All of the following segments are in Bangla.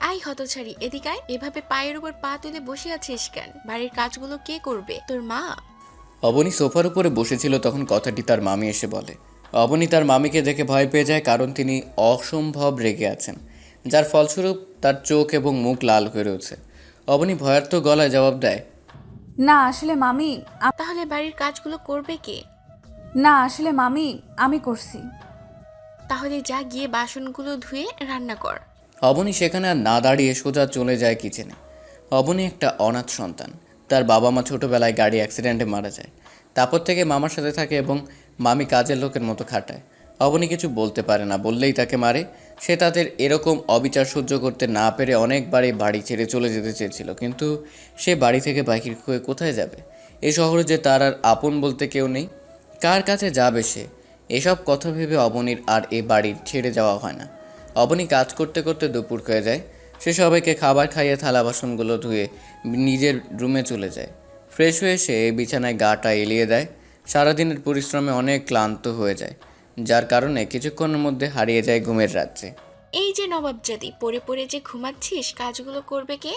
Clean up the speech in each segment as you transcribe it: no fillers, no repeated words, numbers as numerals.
আই হতছাড়ি, এদিকে আয়। এভাবে পায়ের উপর পা তুলে বসে আছিস কেন? বাড়ির কাজগুলো কে করবে? তোর মা? অবনী সোফার উপরে বসেছিল, তখন কথাটি তার মামি এসে বলে। অবনী তার মামিকে দেখে ভয় পেয়ে যায়, কারণ তিনি অসম্ভব রেগে আছেন, যার ফলস্বরূপ তার চোখ এবং মুখ লাল হয়ে রয়েছে। অবনী ভয়ার্থ গলায় জবাব দেয়, না আসলে মামি তাহলে বাড়ির কাজগুলো করবে কে? না আসলে মামি আমি করছি। তাহলে যা গিয়ে বাসনগুলো ধুয়ে রান্না কর। অবনী সেখানে আর না দাঁড়িয়ে সোজা চলে যায় কিচেনে। অবনী একটা অনাথ সন্তান। তার বাবা মা ছোটোবেলায় গাড়ি অ্যাক্সিডেন্টে মারা যায়। তারপর থেকে মামার সাথে থাকে এবং মামি কাজের লোকের মতো খাটায়। অবনী কিছু বলতে পারে না, বললেই তাকে মারে। সে তাদের এরকম অবিচার সহ্য করতে না পেরে অনেকবারই বাড়ি ছেড়ে চলে যেতে চেয়েছিল, কিন্তু সে বাড়ি থেকে বাহির হয়ে কোথায় যাবে? এই শহরে যে তার আর আপন বলতে কেউ নেই, কার কাছে যাবে সে? এসব কথা ভেবে অবনীর আর এ বাড়ির ছেড়ে যাওয়া হয় না। অবনী কাজ করতে করতে দুপুর হয়ে যায়। সে সবাইকে খাবার খাইয়ে থালা বাসনগুলো ধুয়ে নিজের রুমে চলে যায়। ফ্রেশ হয়ে সে বিছানায় গাটা এলিয়ে দেয়। সারাদিনের পরিশ্রমে অনেক ক্লান্ত হয়ে যায়, যার কারণে কিছুক্ষণের মধ্যে হারিয়ে যায় ঘুমের রাজ্যে। এই যে নবাবজাদি, পড়ে পড়ে যে ঘুমাচ্ছিস, কাজগুলো করবে কে?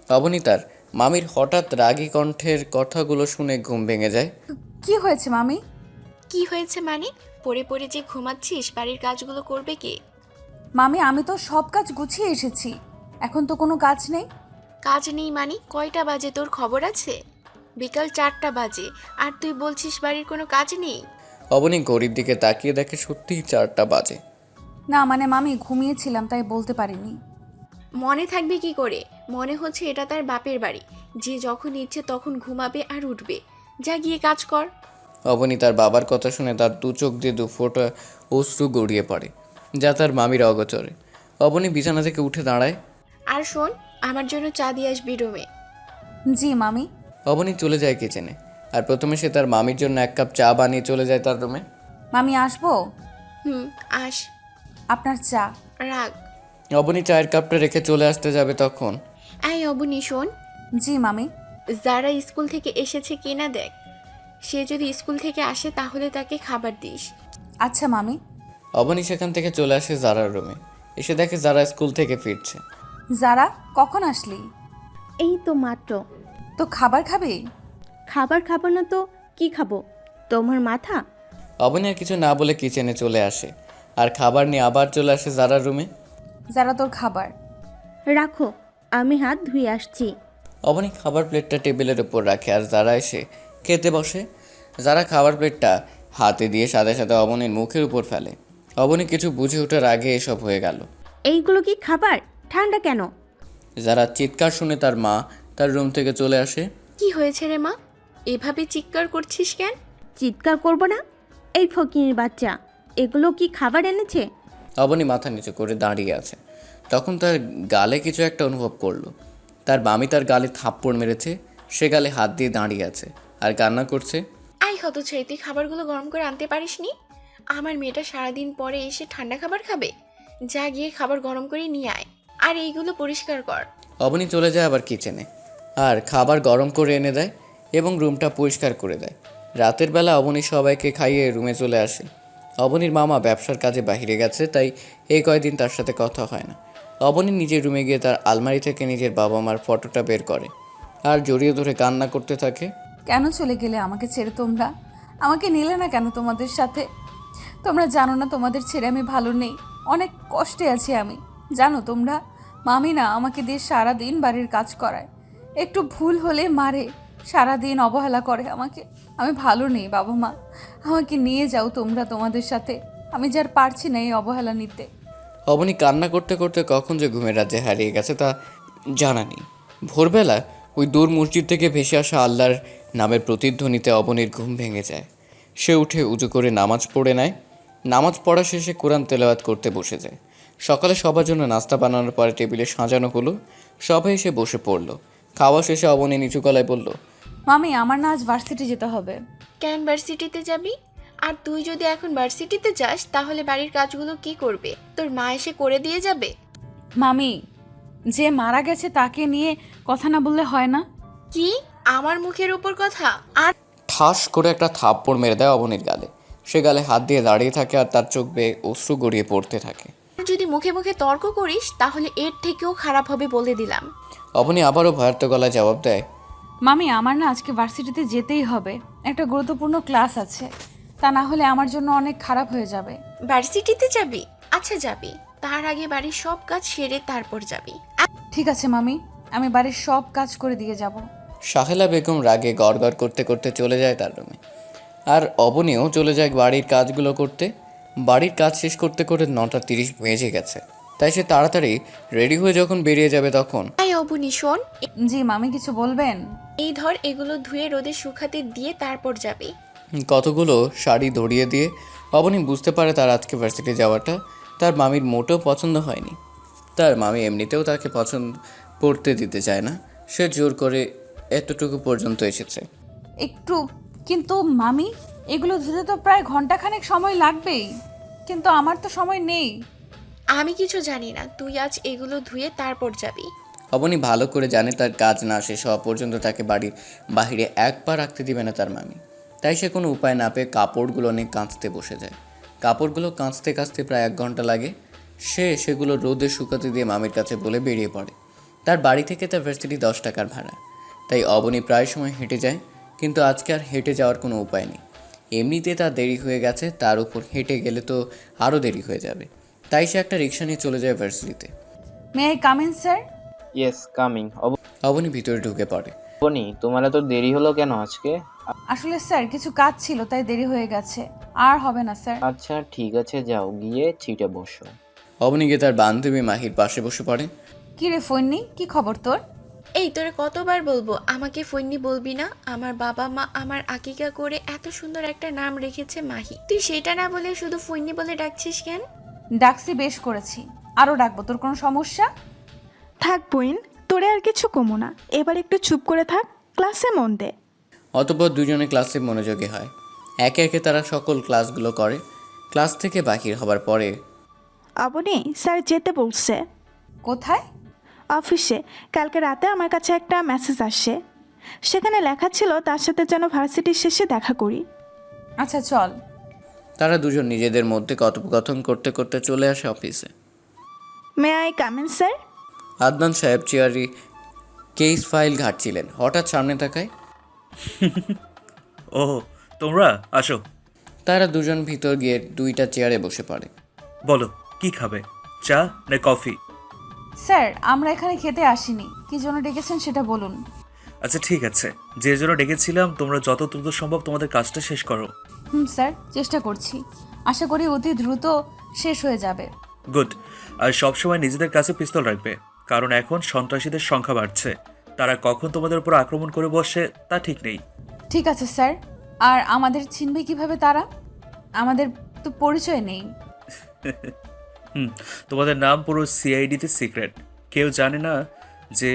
অবনী তার মামির হঠাৎ রাগী কণ্ঠের কথাগুলো শুনে ঘুম ভেঙে যায়। কি হয়েছে মামি? কি হয়েছে মানে? পড়ে পড়ে যে ঘুমাচ্ছিস, বাড়ির কাজগুলো করবে কে? মামি আমি তো সব কাজ গুছিয়ে এসেছি, এখন তো কোনো কাজ নেই। কাজ নেই মানে? কয়টা বাজে তোর খবর আছে? বিকাল 4টা বাজে, আর তুই বলছিস বাড়ির কোনো কাজ নেই? অবনী ঘড়ির দিকে তাকিয়ে দেখে সত্যিই 4টা বাজে। না মানে মামি ঘুমিয়েছিলাম তাই বলতে পারিনি। মনে থাকবে কি করে? মনে হচ্ছে এটা তার বাপের বাড়ি, যে যখন ইচ্ছে তখন ঘুমাবে আর উঠবে। যা গিয়ে কাজ কর। অবনী তার বাবার কথা শুনে তার দু চোখ দিয়ে দু ফোঁটা অশ্রু গড়িয়ে পড়ে, যা তার মামির অগোচরে। অবনী বিছানা থেকে উঠে দাঁড়ায়। আর শোন, আমার জন্য চা দিয়ে আসবি রুমে। জি মামি। অবনী চলে যায় কিচেনে, আর প্রথমে সে তার মামির জন্য 1 কাপ চা বানিয়ে চলে যায় তার রুমে। মামি আসবো? হুম, আস। আপনার চা। রাগ। অবনী চায়ের কাপটা রেখে চলে আসতে যাবে তখন। এই অবনী শোন, জি মামি। যারা স্কুল থেকে এসেছে কিনা দেখ। সে যদি স্কুল থেকে আসে তাহলে তাকে খাবার দিস। আচ্ছা মামি। অবনী সেখান থেকে চলে আসে জারার রুমে। এসে দেখে জারা স্কুল থেকে ফিরছে। যারা কখন আসলি? এই তো মাত্র। তো খাবার খাবি? খাবার খাবো না তো কি খাবো? তোমার মাথা। অবনী আর কিছু না বলে কিচেনে চলে আসে, আর খাবার নিয়ে আবার চলে আসে জারার রুমে। যারা তোর খাবার। রাখো, আমি হাত ধুয়ে আসছি। অবনী খাবার প্লেটটা টেবিলের উপর রাখে, আর যারা এসে খেতে বসে। যারা খাবার প্লেটটা হাতে দিয়ে সাথে সাথে অবনীর মুখের উপর ফেলে। অবনী কিছু বুঝে ওঠার আগে এসব হয়ে গেল। এইগুলো কি খাবার? ঠান্ডা কেন? যারা চিৎকার শুনে তার মা তার রুম থেকে চলে আসে। কি হয়েছে রে মা? এভাবে চিৎকার করছিস কেন? চিৎকার করব না? এই ফকিনীর বাচ্চা, এগুলো কি খাবার এনেছে? অবনী মাথা নিচু করে দাঁড়িয়ে আছে। তখন তার গালে কিছু একটা অনুভব করলো। তার মামি তার গালে থাপ্পড় মেরেছে। সে গালে হাত দিয়ে দাঁড়িয়ে আছে আর কান্না করছে। আই হতছাড়ি, তুই খাবারগুলো গরম করে আনতে পারিসনি? আমার মেয়েটা সারাদিন পরে এসে ঠান্ডা খাবার খাবে? যা গিয়ে খাবার গরম করে নিয়ে আয়, আর এইগুলো পরিষ্কার কর। অবনী চলে যায় আবার কিচেনে, আর খাবার গরম করে এনে দেয় এবং রুমটা পরিষ্কার করে দেয়। রাতের বেলা অবনী সবাইকে খাইয়ে রুমে চলে আসে। অবনীর মামা ব্যবসার কাজে বাইরে গেছে, তাই এই কয়দিন তার সাথে কথা হয় না। অবনী নিজের রুমে গিয়ে তার আলমারি থেকে নিজের বাবা মার ফটোটা বের করে আর জড়িয়ে ধরে কান্না করতে থাকে। কেন চলে গেলে আমাকে ছেড়ে তোমরা? আমাকে নিলে না কেন তোমাদের সাথে? তোমরা জানো না তোমাদের ছেড়ে আমি ভালো নেই, অনেক কষ্টে আছি আমি। জানো তোমরা, মামি না আমাকে দিয়ে সারাদিন বাড়ির কাজ করায়, একটু ভুল হলে মারে, সারাদিন অবহেলা করে আমাকে। আমি ভালো নেই বাবা মা, আমাকে নিয়ে যাও তোমরা তোমাদের সাথে, আমি যার পারছি না এই অবহেলা নিতে। অবনী কান্না করতে করতে কখন যে ঘুমের রাজ্যে হারিয়ে গেছে তা জানা নেই। ভোরবেলা ওই দূর মসজিদ থেকে ভেসে আসা আল্লাহর নামের প্রতিধ্বনিতে অবনীর ঘুম ভেঙে যায়। সে উঠে উজু করে নামাজ পড়ে নেয়। নামাজ পড়া শেষে কোরআন তেলাওয়াত করতে বসে যায়। সকালে সবার জন্য নাস্তা বানানোর পরে টেবিলে সাজানো হলো। সবাই এসে বসে পড়ল। খাওয়া শেষে অবনী নিচু গলায় বলল, মামি আমার না আজ ভার্সিটি যেতে হবে। কেন ভার্সিটিতে যাবি? আর তুই যদি এখন ভার্সিটিতে যাস তাহলে বাড়ির কাজগুলো কি করবে? তোর মা এসে করে দিয়ে যাবে? মামি, যে মারা গেছে তাকে নিয়ে কথা না বললে হয় না? কি? আমার মুখের উপর কথা? আর ঠাস করে একটা থাপ্পড় মেরে দেয় অবনীর গালে। সে গালে হাত দিয়ে দাঁড়িয়ে থাকে, আর তার চোখ বেয়ে অশ্রু গড়িয়ে পড়তে থাকে। যদি মুখে মুখে তর্ক করিস তাহলে এর থেকেও খারাপ হবে বলে দিলাম। অবনী আবারও ভয়ার্ত গলায় জবাব দেয়, মামি আমার না আজকে ভার্সিটিতে যেতেই হবে, একটা গুরুত্বপূর্ণ ক্লাস আছে, তা না হলে আমার জন্য অনেক খারাপ হয়ে যাবে। ভার্সিটিতে যাবি? আচ্ছা যাবি, তার আগে বাড়ির সব কাজ সেরে তারপর যাবি। ঠিক আছে মামি, আমি বাড়ির সব কাজ করে দিয়ে যাব। সাহেলা বেগম রাগে গড়গড় করতে করতে চলে যায় তার রুমে। আর অবনীও চলে যায় বাড়ির কাজগুলো করতে। বাড়ির কাজ শেষ করতে করতে 9:30 বেজে গেছে। তাই সে তাড়াতাড়ি রেডি হয়ে যখন বেরিয়ে যাবে তখন আই অবনী শোন, জি মামি, কিছু বলবেন? এই ধর এগুলো ধুয়ে রোদে শুকাতে দিয়ে তারপর যাবি। কতগুলো শাড়ি ধরিয়ে দিয়ে অবনী বুঝতে পারে তার আজকে ভার্সিটি যাওয়াটা তার মামির মোটেও পছন্দ হয়নি। তার মামি এমনিতেও তাকে পছন্দ পড়তে দিতে চায় না, সে জোর করে এতটুকু পর্যন্ত এসেছে। একটু, কিন্তু মামি এগুলো ধুতে তো প্রায় ঘন্টাখানেক সময় লাগবেই, কিন্তু আমার তো সময় নেই। আমি কিছু জানি না, তুই আজ এগুলো ধুয়ে তারপর যাবি। অবনী ভালো করে জানে তার কাজ না শেষ হওয়া পর্যন্ত তাকে বাড়ির বাহিরে এক পা রাখতে দিবে না তার মামি। তাই সে কোনো উপায় না পেয়ে কাপড়গুলো নিয়ে কাঁচতে বসে যায়। কাপড়গুলো কাঁচতে কাঁচতে প্রায় 1 ঘন্টা লাগে। সে সেগুলো রোদে শুকাতে দিয়ে মামির কাছে বলে বেরিয়ে পড়ে। তার বাড়ি থেকে তার ভার্সিটি 10 টাকার ভাড়া। তাই অবনী প্রায় সময় হেঁটে যায়, কিন্তু আজকে আর হেঁটে যাওয়ার কোনো উপায় নেই। এমনিতে তার দেরি হয়ে গেছে, তার উপর হেঁটে গেলে তো আরও দেরি হয়ে যাবে। তাই সে একটা রিক্সা নিয়ে চলে যায় ভার্সিটিতে। May I come in sir? Yes coming. Abani ভিতরে ঢুকে পড়ে। অবনী, তোমার এত দেরি হলো কেন আজকে? আসলে স্যার কিছু কাজ ছিল তাই দেরি হয়ে গেছে, আর হবে না স্যার। আচ্ছা ঠিক আছে, যাও গিয়ে সিটে বসো। অবনী গিয়ে তার বান্ধবী মাহির পাশে বসে পড়ে। কি রে ফোননি, কি খবর তোর? এই তোরে কতবার বলবো আমাকে ফৈন্নি বলবি না? আমার বাবা মা আমার আকিকা করে এত সুন্দর একটা নাম রেখেছে মাহি, তুই সেটা না বলে শুধু ফৈন্নি বলে ডাকছিস কেন? ডাকছি বেশ করেছি, আরও ডাকবো, তোর কোনো সমস্যা? থাক বইন, তোরে আর কিছু কমো না, এবার একটু চুপ করে থাক, ক্লাসে মন দে। অতঃপর দুজনে ক্লাসে মনোযোগী হয়। একে একে তারা সকল ক্লাসগুলো করে। ক্লাস থেকে বাহির হবার পরে অবনী, স্যার যেতে বলছে। কোথায়? অফিসে। কালকে রাতে আমার কাছে একটা মেসেজ আসে, সেখানে লেখা ছিল তার সাথে যেন ভার্সিটির শেষে দেখা করি। আচ্ছা চল। তারা দুজন নিজেদের মধ্যে কথোপকথন করতে করতে চলে আসে অফিসে। May I come in sir? Adnan সাহেব চেয়ারে কেস ফাইল ঘাটছিলেন। হঠাৎ সামনে তাকায়। ও তোমরা আসো। তারা দুজন ভিতর গিয়ে 2টা চেয়ারে বসে পড়ে। বলো কি খাবে, চা না কফি? স্যার আমরা এখানে খেতে আসিনি, কি জন্য ডেকেছেন সেটা বলুন। আচ্ছা ঠিক আছে, যে জন্য ডেকেছিলাম তোমরা যত দ্রুত সম্ভব তোমাদের কাজটা শেষ করো। স্যার চেষ্টা করছি, আশা করি অতি দ্রুত শেষ হয়ে যাবে। গুড। আর সবসময় নিজেদের কাছে পিস্তল রাখবে, কারণ এখন সন্ত্রাসীদের সংখ্যা বাড়ছে, তারা কখন তোমাদের উপর আক্রমণ করে বসে তা ঠিক নেই। ঠিক আছে স্যার। আর আমাদের চিনবে কিভাবে তারা? আমাদের তো পরিচয় নেই। তোমাদের নাম পুরো সিআইডিতে সিক্রেট, কেউ জানে না যে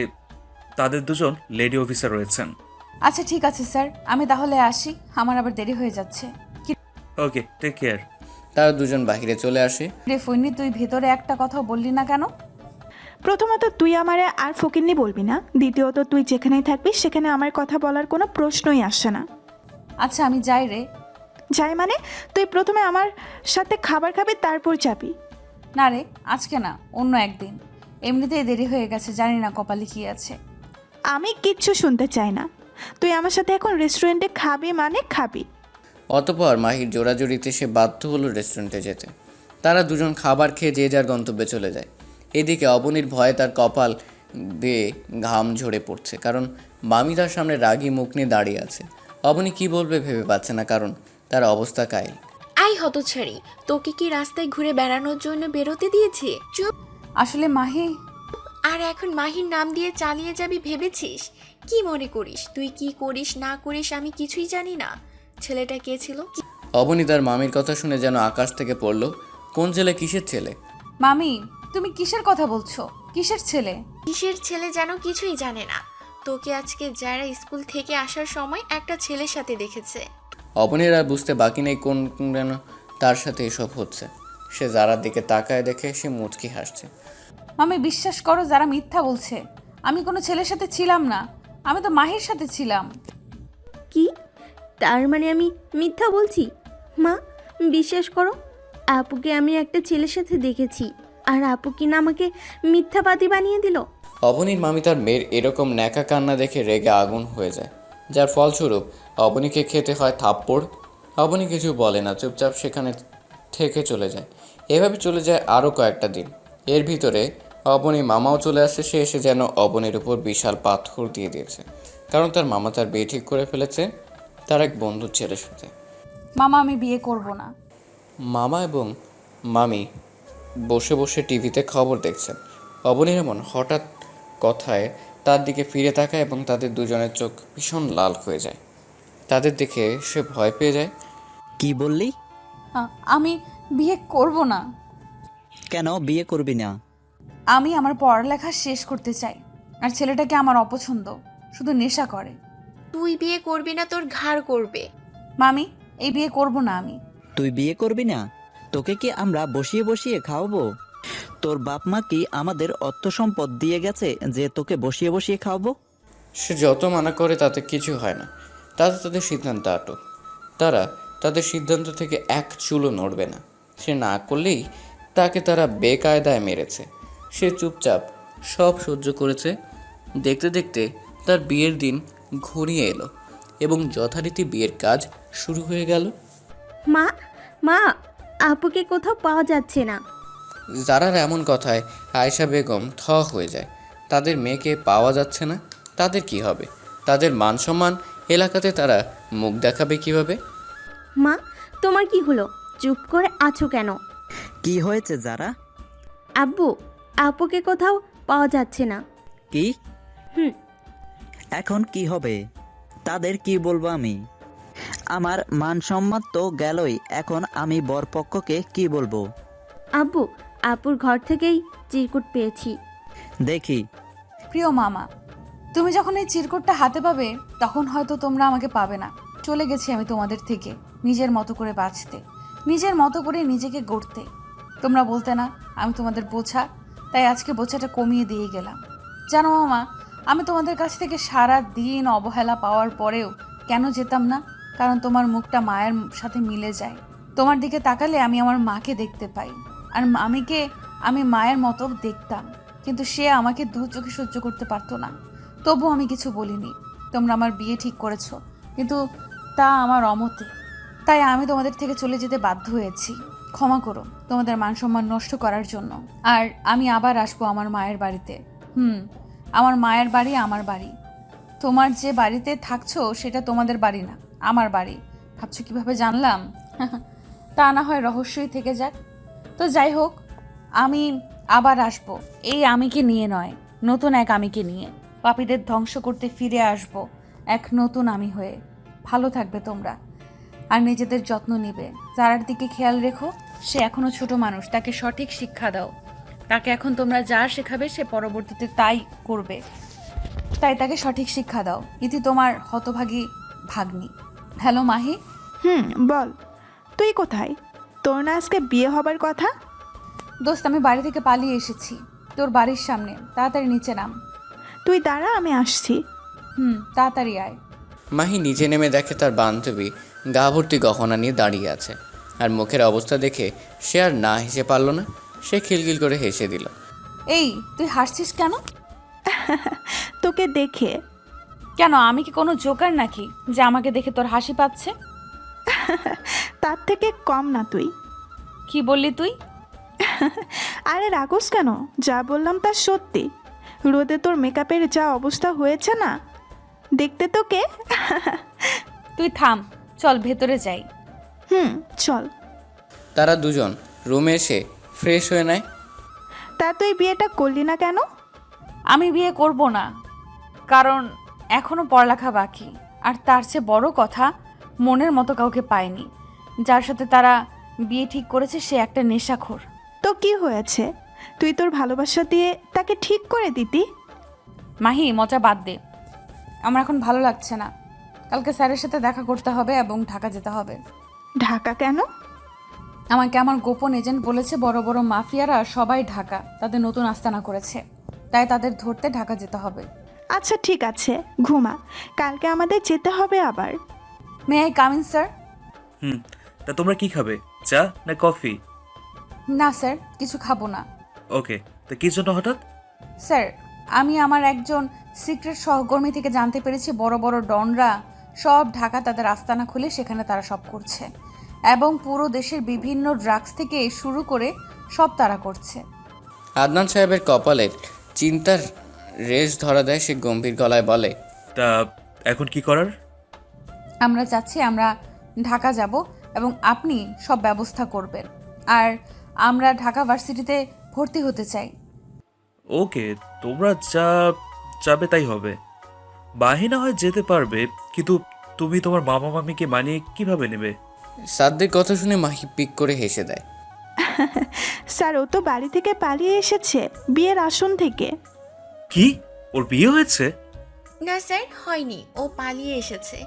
তাদের দুজন লেডি অফিসার রয়েছেন। আচ্ছা ঠিক আছে স্যার, আমি তাহলে আসি, আমার আবার দেরি হয়ে যাচ্ছে। কি ওকে, টেক কেয়ার। তারা দুজন বাহিরে চলে আসে। রে ফৈনি, তুই ভেতরে একটা কথা বললি না কেন? প্রথমত তুই আমারে আর ফকিন্নি বলবি না, দ্বিতীয়ত তুই যেখানেই থাকবি সেখানে আমার কথা বলার কোনো প্রশ্নই আসে না। আচ্ছা আমি যাই রে। যাই মানে? তুই প্রথমে আমার সাথে খাবার খাবি, তারপর যাবি। না রে, আজকে না, অন্য একদিন। এমনিতেই দেরি হয়ে গেছে, জানি না কপালে কি আছে। আমি কিচ্ছু শুনতে চাই না, তুই আমার সাথে এখন রেস্টুরেন্টে খাবি মানে খাবি। অতঃপর মাহির জোড়াজোড়িতে সে বাধ্য হলো রেস্টুরেন্টে যেতে। তারা দুজন খাবার খেয়ে যে যার গন্তব্যে চলে যায়। এদিকে অবনীর ভয়ে তার কপাল বেয়ে ঘাম ঝরে পড়ছে, কারণ মামি তার সামনে রাগী মুখ নিয়ে দাঁড়িয়ে আছে। অবনী কি বলবে ভেবে পাচ্ছে না, কারণ তার অবস্থা কাইল। আই হতছাড়ি, তোকে কি রাস্তায় ঘুরে বেড়ানোর জন্য বেরোতে দিয়েছে? চুপ। আসলে মাহি, আর এখন মাহির নাম দিয়ে চালিয়ে যাবি ভেবেছিস? কি মনে করিস তুই কি করিস না করিস আমি কিছুই জানি না? ছেলেটা কে ছিল? অবনী তার মামির কথা শুনে যেন আকাশ থেকে পড়ল। কোন ছেলে, কিসের ছেলে? মামি তুমি কিসের কথা বলছো? কিসের ছেলে? কিসের ছেলে যেন কিছুই জানে না। তোকে আজকে যারা স্কুল থেকে আসার সময় একটা ছেলের সাথে দেখেছে। অবনীর আর বুঝতে বাকি নেই কোন যেন তার সাথে এসব হচ্ছে। সে যারার দিকে তাকায় দেখে সে মুচকি হাসছে। মামি বিশ্বাস করো, যারা মিথ্যা বলছে। আমি কোনো ছেলের সাথে ছিলাম না, আমি তো মাহির সাথে ছিলাম। কি? তার মানে আমি মিথ্যা বলছি? মা বিশ্বাস করো, আপুকে আমি একটা ছেলের সাথে দেখেছি, আর আপু কিনা আমাকে মিথ্যাবাদী বানিয়ে দিল। অবনীর মামি তার মেয়ের এরকম ন্যাকা কান্না দেখে রেগে আগুন হয়ে যায়, যার ফলস্বরূপ অবনীকে খেতে হয় থাপ্পড়। অবনী কিছু বলে না, চুপচাপ সেখানে থেকে চলে যায়। এভাবে চলে যায় আরও কয়েকটা দিন। এর ভিতরে অবনী মামাও চলে আসে। সে এসে যেন অবনীর উপর বিশাল পাথর দিয়ে দিয়েছে, কারণ তার মামা তার বিয়ে ঠিক করে ফেলেছে তার এক বন্ধুর ছেলের সাথে। মামা আমি বিয়ে করব না। মামা এবং মামি বসে বসে টিভিতে খবর দেখছেন। অবনীর এমন হঠাৎ কথায় তার দিকে ফিরে তাকায় এবং তাদের দুজনের চোখ ভীষণ লাল হয়ে যায়। তাদের দেখে সে ভয় পেয়ে যায়। কি বললি? আমি বিয়ে করব না। কেন বিয়ে করবি না? আমি আমার পড়ালেখা শেষ করতে চাই, আর ছেলেটাকে আমার অপছন্দ, শুধু নেশা করে। তুই বিয়ে করবি না, তোর ঘাড় করবে। মামি, এই বিয়ে করব না আমি। তুই বিয়ে করবি না? তোকে কি আমরা বসিয়ে বসিয়ে খাওয়াবো? তোর বাপ মা কি আমাদের অর্থ সম্পদ দিয়ে গেছে যে তোকে বসিয়ে বসিয়ে খাওয়াবো? সে যত মানা করে তাতে কিছু হয় না। তাদের সিদ্ধান্ত আটক। তারা তাদের সিদ্ধান্ত থেকে এক চুলও নড়বে না। সে না করলেই তাকে তারা বেকায়দায় মেরেছে। সে চুপচাপ সব সহ্য করেছে। দেখতে দেখতে তার বিয়ের দিন ঘনিয়ে এলো এবং যথারীতি বিয়ের কাজ শুরু হয়ে গেল। মা, মা, আপুকে কোথাও পাওয়া যাচ্ছে না। যারার এমন কথায় আয়েশা বেগম থ হয়ে যায়। তাদের মেয়েকে পাওয়া যাচ্ছে না, তাদের কি হবে? তাদের মান সম্মান এলাকাতে তারা মুখ দেখাবে কিভাবে? মা, তোমার কি হলো? চুপ করে আছো কেন? কি হয়েছে যারা? আব্বু, আপুকে কোথাও পাওয়া যাচ্ছে না। কি? হুম। এখন কি হবে? তাদের কি বলবো আমি? আমার মান সম্মান তো গেলই, এখন আমি বরপক্ষকে কি বলবো? আব্বু, আপুর ঘর থেকেই চিরকুট পেয়েছি। দেখি। প্রিয় মামা, তুমি যখন এই চিরকুটটা হাতে পাবে তখন হয়তো তোমরা আমাকে পাবে না। চলে গেছি আমি তোমাদের থেকে, নিজের মতো করে বাঁচতে, নিজের মতো করে নিজেকে গড়তে। তোমরা বলতে না আমি তোমাদের বোঝা, তাই আজকে বোঝাটা কমিয়ে দিয়ে গেলাম। জানো মামা, আমি তোমাদের কাছ থেকে সারা দিন অবহেলা পাওয়ার পরেও কেন যেতাম না? কারণ তোমার মুখটা মায়ের সাথে মিলে যায়। তোমার দিকে তাকালে আমি আমার মাকে দেখতে পাই, আর মামিকে আমি মায়ের মতো দেখতাম, কিন্তু সে আমাকে দু চোখে সহ্য করতে পারতো না। তবু আমি কিছু বলিনি। তোমরা আমার বিয়ে ঠিক করেছো, কিন্তু তা আমার অমতে, তাই আমি তোমাদের থেকে চলে যেতে বাধ্য হয়েছি। ক্ষমা করো তোমাদের মান সম্মান নষ্ট করার জন্য। আর আমি আবার আসবো আমার মায়ের বাড়িতে। আমার মায়ের বাড়ি আমার বাড়ি। তোমার যে বাড়িতে থাকছো সেটা তোমাদের বাড়ি না, আমার বাড়ি। ভাবছো কিভাবে জানলাম? তা না হয় রহস্যই থেকে যাক। তো যাই হোক, আমি আবার আসবো, এই আমিকে নিয়ে নয়, নতুন এক আমিকে নিয়ে। পাপীদের ধ্বংস করতে ফিরে আসবো এক নতুন আমি হয়ে। ভালো থাকবে তোমরা, আর নিজেদের যত্ন নিবে। যারার দিকে খেয়াল রেখো, সে এখনো ছোট মানুষ, তাকে সঠিক শিক্ষা দাও। তাকে এখন তোমরা যা শেখাবে সে পরবর্তীতে তাই করবে, তাই তাকে সঠিক শিক্ষা দাও। ইতি তোমার হতভাগী ভাগ্নি। হ্যালো মাহি। বল, তুই কোথায়? তোর না আজকে বিয়ে হবার কথা? দোস্ত, আমি বাড়ি থেকে পালিয়ে এসেছি, তোর বাড়ির সামনে। তাড়াতাড়ি নিচে নাম। তুই দাঁড়া, আমি আসছি। তাড়াতাড়ি আয়। মাহি নিচে নেমে দেখে তার বান্ধবী গা ভর্তি গহনা নিয়ে দাঁড়িয়ে আছে। আর মুখের অবস্থা দেখে সে আর না হেসে পারল না। সে খিলখিল করে হেসে দিল। এই, তুই হাসছিস কেন? তোকে দেখে। কেন, আমি কি কোনো জোকার নাকি যে আমাকে দেখে তোর হাসি পাচ্ছে? তার থেকে কম না তুই। কি বললি তুই? আরে রাগোস কেন? যা বললাম তা সত্যি। রোদে তোর মেকআপের যা অবস্থা হয়েছে না, দেখতে তোকে। তুই থাম, চল ভেতরে যাই। চল। তারা দুজন রুমে এসে ফ্রেশ হয়ে নেয়। তা তুই বিয়েটা করলি না কেন? আমি বিয়ে করব না, কারণ এখনো পড়ালেখা বাকি। আর তার চেয়ে বড় কথা, মনের মতো কাউকে পায়নি। যার সাথে তারা বিয়ে ঠিক করেছে সে একটা নেশাখোর। তো কি হয়েছে? তুই তোর ভালোবাসা দিয়ে তাকে ঠিক করে দিতি। মাহি, মজা বাদ দে। আমার এখন ভালো লাগছে না। কালকে স্যারের সাথে দেখা করতে হবে এবং ঢাকা যেতে হবে। ঢাকা কেন? আমাকে আমার গোপন এজেন্ট বলেছে বড় বড় মাফিয়ারা সবাই ঢাকা তাদের নতুন আস্তানা করেছে, তাই তাদের ধরতে ঢাকা যেতে হবে। আচ্ছা ঠিক আছে, ঘুমা। কালকে আমাদের যেতে হবে আবার। May I come in sir? তা তোমরা কি খাবে, চা না কফি? না স্যার, কিছু খাবো না। ওকে, তো কি জন্য হঠাৎ? স্যার, আমি আমার একজন সিক্রেট সহকর্মী থেকে জানতে পেরেছি বড় বড় ডনরা সব ঢাকা তাদের আস্তানা খুলে সেখানে তারা সব করছে, এবং পুরো দেশের বিভিন্ন ড্রাগস থেকে শুরু করে সব তারা করছে। আদনান সাহেবের কপালে চিন্তার রেশ ধরা দেয়। সে গম্ভীর গলায় বলে, তা এখন কি করার? আমরা চাচ্ছি আমরা ঢাকা যাব এবং আপনি সব ব্যবস্থা করবেন, আর আমরা ঢাকা ভার্সিটিতে ভর্তি হতে চাই। ওকে, তোমরা যা চাবে তাই হবে। বাহিনা হয় যেতে পারবে, কিন্তু তুমি তোমার মামা মামিকে মানিয়ে কিভাবে নেবে? সাদ্দের কথা শুনে মাহি পিক করে হেসে দেয়। স্যার, ও তো বাড়ি থেকে পালিয়ে এসেছে, বিয়ের আসন থেকে। কি, ওর বিয়ে হয়েছে? না স্যার, হয়নি। ও পালিয়ে এসেছে।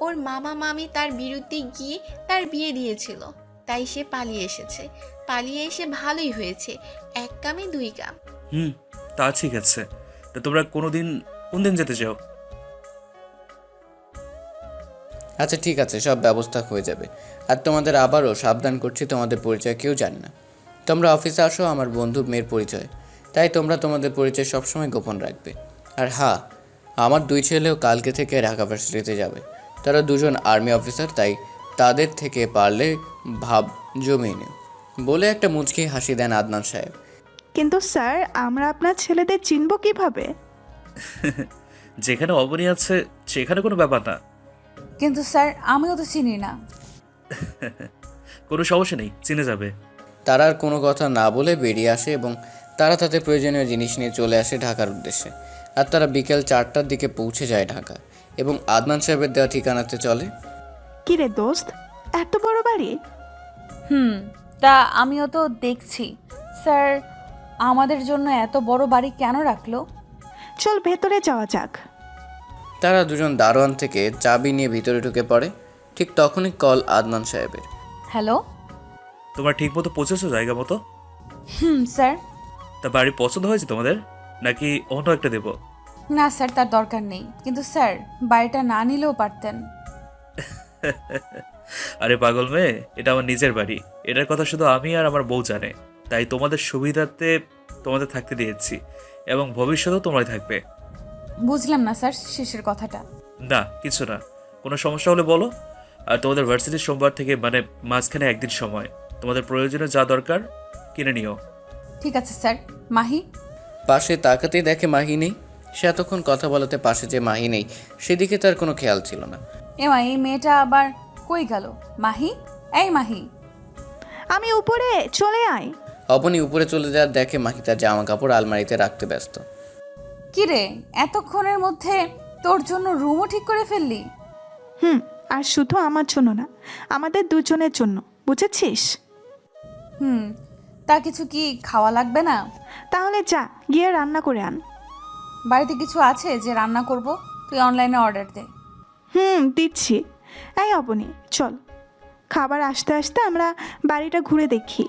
ওর মামা মামি তার বিরুদ্ধে গিয়ে তার বিয়ে দিয়েছিল, তাই সে পালিয়ে এসেছে। পালিয়ে এসে ভালোই হয়েছে, এক কামে দুই কাম। তা ঠিক আছে। তা তোমরা কোন দিন যেতে চাও? আচ্ছা ঠিক আছে, সব ব্যবস্থা হয়ে যাবে। আর তোমাদের আবারও সাবধান করছি, তোমাদের পরিচয় কেউ জানে না। তোমরা অফিসে আসো, আমার বন্ধু মেয়ের পরিচয়, তাই তোমরা তোমাদের পরিচয় সবসময় গোপন রাখবে। আর হ্যাঁ, আমার 2 ছেলেও কালকে থেকে ঢাকা ভার্সিটিতে যাবে। তারা 2জন আর্মি অফিসার, তাই তাদের থেকে পারলে ভাব জমিয়ে নিও বলে একটা মুচকি হাসি দেন আদনান সাহেব। কিন্তু স্যার, আমরা আপনার ছেলেদের চিনব কিভাবে? যেখানে অবনী আছে সেখানে কোনো ব্যাপার না। কিন্তু স্যার, আমিও তো চিনি না। কোনো সমস্যা নেই, চিনে যাবে। তারা আর কোনো কথা না বলে বেরিয়ে আসে এবং তারা তাদের প্রয়োজনীয় জিনিস নিয়ে চলে আসে ঢাকার উদ্দেশ্যে। আর তারা বিকেল 4টার দিকে পৌঁছে যায় ঢাকা এবং আদনান সাহেবের দেওয়া ঠিকানাতে চলে। কি রে দোস্ত, এত বড় বাড়ি? তা আমিও তো দেখছি। স্যার, আমাদের জন্য এত বড় বাড়ি কেন রাখলো? চল ভেতরে যাওয়া যাক। তারা 2জন দারোয়ান থেকে চাবি নিয়ে ভিতরে ঢুকে পড়ে। ঠিক তখনই কল আদনান সাহেবের। হ্যালো। তোমরা ঠিক মতো পৌঁছেছো জায়গা মতো? স্যার। তা বাড়ি পছন্দ হয়েছে তোমাদের, নাকি অন্য একটা দেবো? না স্যার, তার দরকার নেই। কিন্তু স্যার, বাড়িটা না নিলেও পারতেন। আরে পাগল মেয়ে, এটা আমার নিজের বাড়ি। এটার কথা শুধু আমি আর আমার বউ জানে, তাই তোমাদের সুবিধার্থে তোমাদের থাকতে দিয়েছি, এবং ভবিষ্যতেও তোমরাই থাকবে। বুঝলাম না স্যার শেষের কথাটা। না, কিছু না। কোনো সমস্যা হলে বলো। আর তোমাদের ভার্সিটির সোমবার থেকে, মানে মাঝখানে একদিন সময়, তোমাদের প্রয়োজনে যা দরকার কিনে নিও। ঠিক আছে স্যার। মাহি? পাশে তাকাতেই দেখে মাহি নেই। সে এতক্ষণ কথা বলাতে পাশে যে মাহি নেই সেদিকে তার কোনো খেয়াল ছিল না। এমা, এই মেয়েটা আবার কই গেল? মাহি, এই মাহি। আমি উপরে, চলে আয়। অবনী উপরে চলে যাওয়ার দেখে মাহি তার জামা কাপড় আলমারিতে রাখতে ব্যস্ত। কি রে, এতক্ষণের মধ্যে তোর জন্য রুমও ঠিক করে ফেললি? আর শুধু আমার জন্য না, আমাদের দুজনের জন্য, বুঝেছিস? তা কিছু কি খাওয়া লাগবে না? তাহলে যা, গিয়ে রান্না করে আন। বাড়িতে কিছু আছে যে রান্না করব? তুই অনলাইনে অর্ডার দে। দিচ্ছি। এই অবনী, চল, খাবার আসতে আসতে আমরা বাড়িটা ঘুরে দেখি।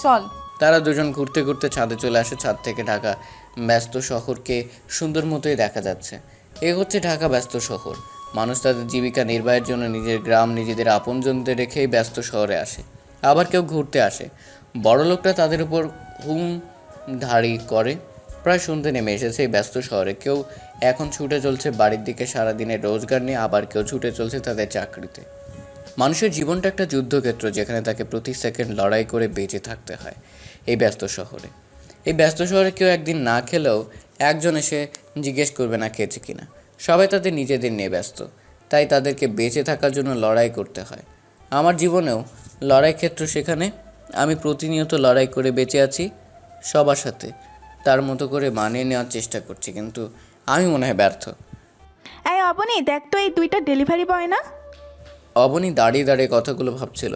চল। তারা 2জন ঘুরতে ঘুরতে ছাদে চলে আসে। ছাদ থেকে ঢাকা ব্যস্ত শহরকে সুন্দর মতোই দেখা যাচ্ছে। এ হচ্ছে ঢাকা ব্যস্ত শহর। মানুষ তাদের জীবিকা নির্বাহের জন্য নিজের গ্রাম, নিজেদের আপনজনদের রেখেই ব্যস্ত শহরে আসে। আবার কেউ ঘুরতে আসে। বড় লোকরা তাদের উপর হুমধারি করে। প্রায় সন্ধ্যে নেমে এসেছে এই ব্যস্ত শহরে। কেউ এখন ছুটে চলছে বাড়ির দিকে সারাদিনের রোজগার নিয়ে, আবার কেউ ছুটে চলছে তাদের চাকরিতে। মানুষের জীবনটা একটা যুদ্ধক্ষেত্র, যেখানে তাকে প্রতি সেকেন্ড লড়াই করে বেঁচে থাকতে হয় এই ব্যস্ত শহরে। এই ব্যস্ত শহরে কেউ একদিন না খেলেও একজন এসে জিজ্ঞেস করবে না খেয়েছে কিনা। সবাই তাদের নিজেদের নিয়ে ব্যস্ত, তাই তাদেরকে বেঁচে থাকার জন্য লড়াই করতে হয়। আমার জীবনেও লড়াই ক্ষেত্র, সেখানে আমি প্রতিনিয়ত লড়াই করে বেঁচে আছি সবার সাথে। তার মতো করে মানিয়ে নেওয়ার চেষ্টা করছি, কিন্তু আমি মনে হয় ব্যর্থ। এই অবনী, দেখ তো, এই 2টা ডেলিভারি বয় না? অবনী দাঁড়িয়ে দাঁড়িয়ে কথাগুলো ভাবছিল।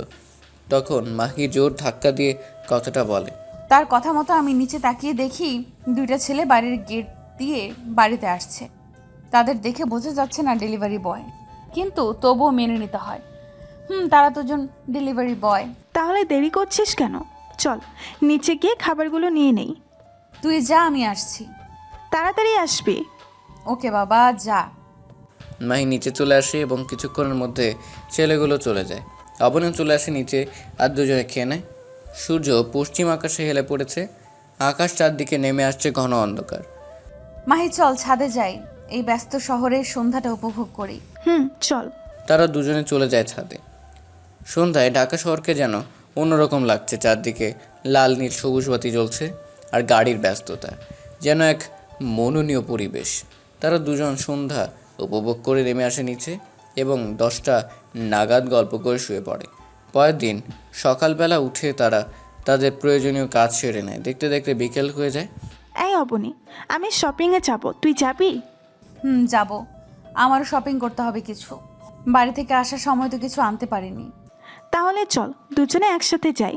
তখন মাহি জোর ধাক্কা দিয়ে কথাটা বলে। তার কথা মতো আমি নিচে তাকিয়ে দেখি 2টা ছেলে বাড়ির গেট দিয়ে বাড়িতে আসছে। তাদের দেখে বোঝা যাচ্ছে না ডেলিভারি বয়, কিন্তু তবুও মেনে নিতে হয়। তারা 2জন ডেলিভারি বয়। তাহলে দেরি করছিস কেন? চল, নিচে গিয়ে খাবারগুলো নিয়ে নেই। তুই যা, আমি আসছি। তাড়াতাড়ি আসবি। ওকে বাবা, যা। মাহি নিচে চলে আসে এবং কিছুক্ষণের মধ্যে ছেলেগুলো চলে যায়। অবনীও চলে আসে নিচে আর 2জনে খেয়ে নেয়। সূর্য পশ্চিম আকাশে হেলে পড়েছে। আকাশ চারদিকে নেমে আসছে ঘন অন্ধকার। মাহি চল ছাদে যাই, এই ব্যস্ত শহরে সন্ধ্যাটা উপভোগ করি। চল। তারা দুজনে চলে যায় ছাদে। সন্ধ্যায় ঢাকা শহরকে যেন অন্যরকম লাগছে। চারদিকে লাল নীল সবুজ বাতি জ্বলছে আর গাড়ির ব্যস্ততা, যেন এক মনোনীয় পরিবেশ। তারা দুজন সন্ধ্যা উপভোগ করে নেমে আসে নিচে এবং 10টা নাগাদ গল্প করে শুয়ে পড়ে। পরের দিন সকালবেলা উঠে তারা তাদের প্রয়োজনীয় কাজ সেরে নেয়। দেখতে দেখতে বিকেল হয়ে যায়। এই অবনী, আমি শপিংয়ে যাব, তুই যাবি? যাব। আমারও শপিং করতে হবে কিছু। বাড়ি থেকে আসার সময় তো কিছু আনতে পারিনি। তাহলে চল দুজনে একসাথে যাই।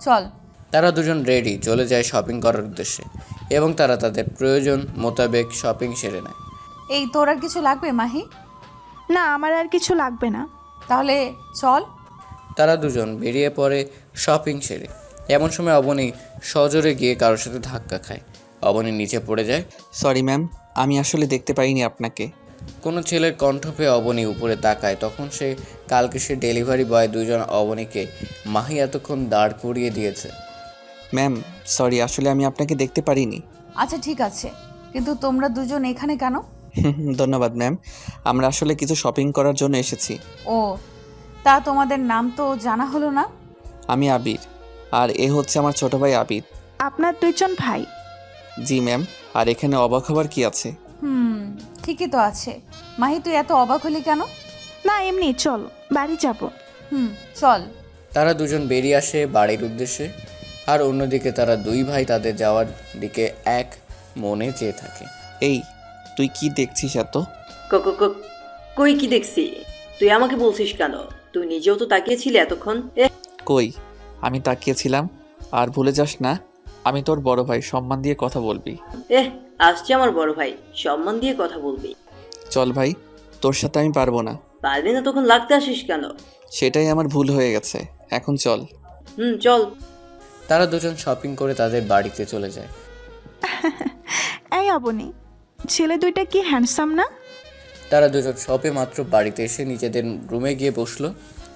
চল। তারা দুজন রেডি, চলে যায় শপিং করার উদ্দেশ্যে এবং তারা তাদের প্রয়োজন মোতাবেক শপিং সেরে নেয়। এই তোর আর কিছু লাগবে মাহি? না, আমার আর কিছু লাগবে না। তাহলে চল। তারা দুজন বেরিয়ে পড়ে শপিং সেরে। এমন সময় অবনী সজোরে গিয়ে কারোর সাথে ধাক্কা খায়। অবনী নিচে পড়ে যায়। সরি ম্যাম, আমি আসলে দেখতে পাইনি আপনাকে। কোনো ছেলের কণ্ঠ পেয়ে অবনী উপরে তাকায়। তখন কালকে সে ডেলিভারি বয় দুজন অবনীকে মাহি এতক্ষণ দাঁড় করিয়ে দিয়েছে। ম্যাম সরি, আসলে আমি আপনাকে দেখতে পারিনি। আচ্ছা ঠিক আছে, কিন্তু তোমরা দুজন এখানে কেন? ধন্যবাদ ম্যাম, আমরা আসলে কিছু শপিং করার জন্য এসেছি। ও, তা তোমাদের নাম তো জানা হলো না। আমি আবির, আর এ হচ্ছে আমার ছোট ভাই আবির। আপনার দুইজন ভাই? জি ম্যাম, আর এখানে অবাক হবার কি আছে? ঠিকই তো আছে। মাহি তুই এত অবাক হলি কেন? না এমনি, চল বাড়ি যাব। চল। তারা দুজন বেরিয়ে আসে বাড়ির উদ্দেশ্যে, আর অন্যদিকে তারা দুই ভাই তাদের যাওয়ার দিকে এক মনে চেয়ে থাকে। এই তুই কি দেখছিস এত? কই কি দেখছি? তুই আমাকে বলছিস কেন? তুই নিজেও তো তাকিয়েছিলি এতক্ষণ। কই, আমি তাকিয়েছিলাম। আর ভুলে যাস না, আমি তোর বড় ভাই, সম্মান দিয়ে কথা বলবি। আসছে আমার বড় ভাই, সম্মান দিয়ে কথা বলবি। চল ভাই, তোর সাথে আমি পারবো না। পারবি না তখন লাগতে আসিস কেন? সেটাই আমার ভুল হয়ে গেছে, এখন চল। চল। তারা দুজন শপিং করে তাদের বাড়িতে চলে যায়। এই অবনী, ছেলে দুইটা কি হ্যান্ডসাম না? তারা দুজন শপে মাত্র বাড়িতে এসে নিজেদের রুমে গিয়ে বসলো।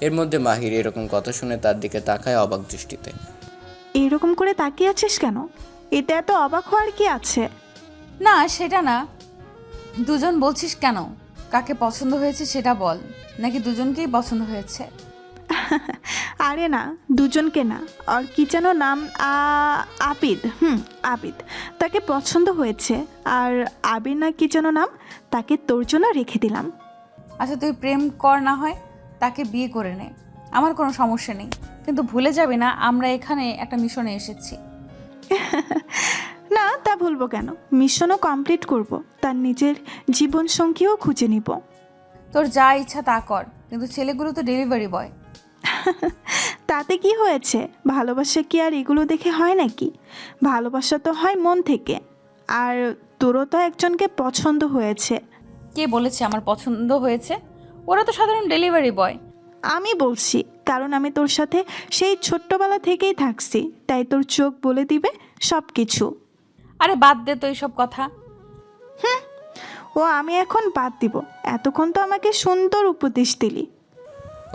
এর মধ্যে মাহির এরকম কথা শুনে তার দিকে তাকায় অবাক দৃষ্টিতে। এরকম করে তাকিয়ে আছিস কেন? এতে এত অবাক হওয়ার কি আছে? না সেটা না, দুজন বলছিস কেন? কাকে পছন্দ হয়েছে সেটা বল, নাকি দুজনকেই পছন্দ হয়েছে? আরে না, দুজনকে না। আর কি যেন নাম, আবিদ। আবিদ, তাকে পছন্দ হয়েছে। আর আবির না কি যেন নাম, তাকে তোর জন্য রেখে দিলাম। আচ্ছা তুই প্রেম কর, না হয় তাকে বিয়ে করে নে, আমার কোনো সমস্যা নেই। কিন্তু ভুলে যাবি না আমরা এখানে একটা মিশনে এসেছি। না, তা ভুলবো কেন? মিশনও কমপ্লিট করব, তার নিজের জীবন সঙ্গীও খুঁজে নিব। তোর যা ইচ্ছা তা কর, কিন্তু ছেলেগুলো তো ডেলিভারি বয়। তাতে কি হয়েছে? ভালোবাসা কি আর এগুলো দেখে হয় নাকি? ভালোবাসা তো হয় মন থেকে। আর তোরও তো একজনকে পছন্দ হয়েছে। কে বলেছে আমার পছন্দ হয়েছে? ওরা তো সাধারণ ডেলিভারি বয়। আমি বলছি, কারণ আমি তোর সাথে সেই ছোট্টবেলা থেকেই থাকছি, তাই তোর চোখ বলে দিবে সব কিছু। আরে বাদ দে তো এইসব কথা। ও আমি এখন বাদ দিব? এতক্ষণ তো আমাকে সুন্দর উপদেশ দিলি।